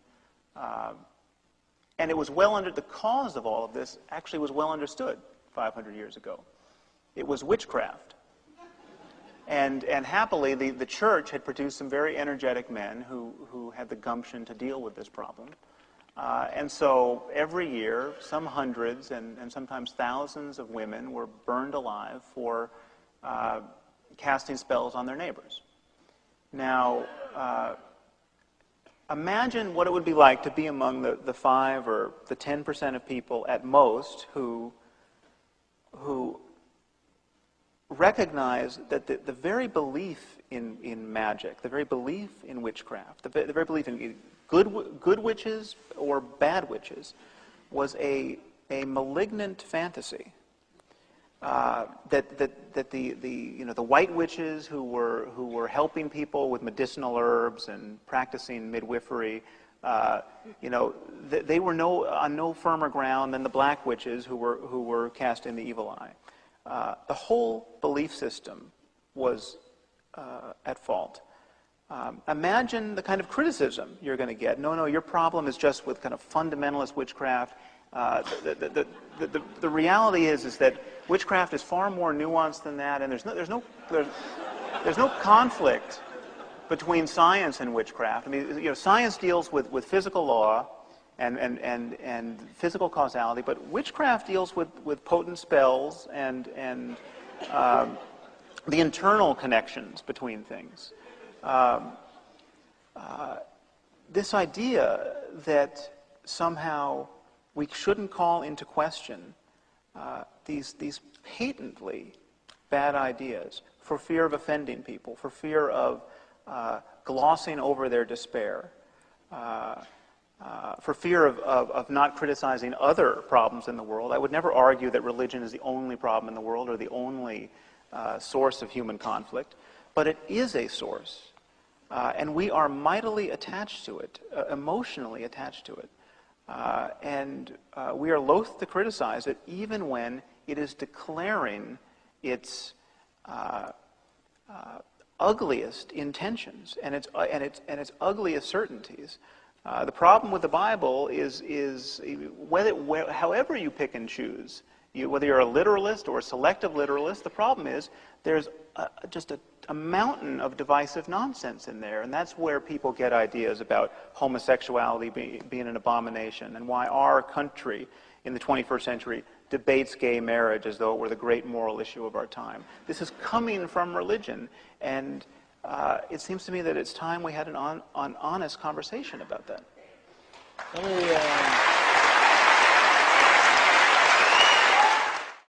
B: And it was the cause of all of this actually was well understood 500 years ago. It was witchcraft. And happily, the church had produced some very energetic men who had the gumption to deal with this problem. And so every year, some hundreds and sometimes thousands of women were burned alive for casting spells on their neighbors. Now, imagine what it would be like to be among the 5 or the 10% of people at most who recognize that the very belief in magic, the very belief in witchcraft, the very belief in good witches or bad witches was a malignant fantasy. That the white witches who were helping people with medicinal herbs and practicing midwifery, they were on no firmer ground than the black witches who were casting the evil eye. The whole belief system was at fault. Imagine the kind of criticism you're going to get. No, your problem is just with kind of fundamentalist witchcraft. The reality is that witchcraft is far more nuanced than that, and there's no conflict between science and witchcraft. I mean, science deals with physical law and physical causality, but witchcraft deals with potent spells and the internal connections between things. This idea that somehow we shouldn't call into question these patently bad ideas for fear of offending people, for fear of glossing over their despair, for fear of not criticizing other problems in the world. I would never argue that religion is the only problem in the world or the only source of human conflict, but it is a source, and we are mightily attached to it, emotionally attached to it. And we are loath to criticize it even when it is declaring its ugliest intentions and its ugliest certainties. The problem with the Bible is however you pick and choose, whether you're a literalist or a selective literalist, the problem is there's just a mountain of divisive nonsense in there, and that's where people get ideas about homosexuality being an abomination, and why our country in the 21st century debates gay marriage as though it were the great moral issue of our time. This is coming from religion, and it seems to me that it's time we had an honest conversation about that.
A: Let me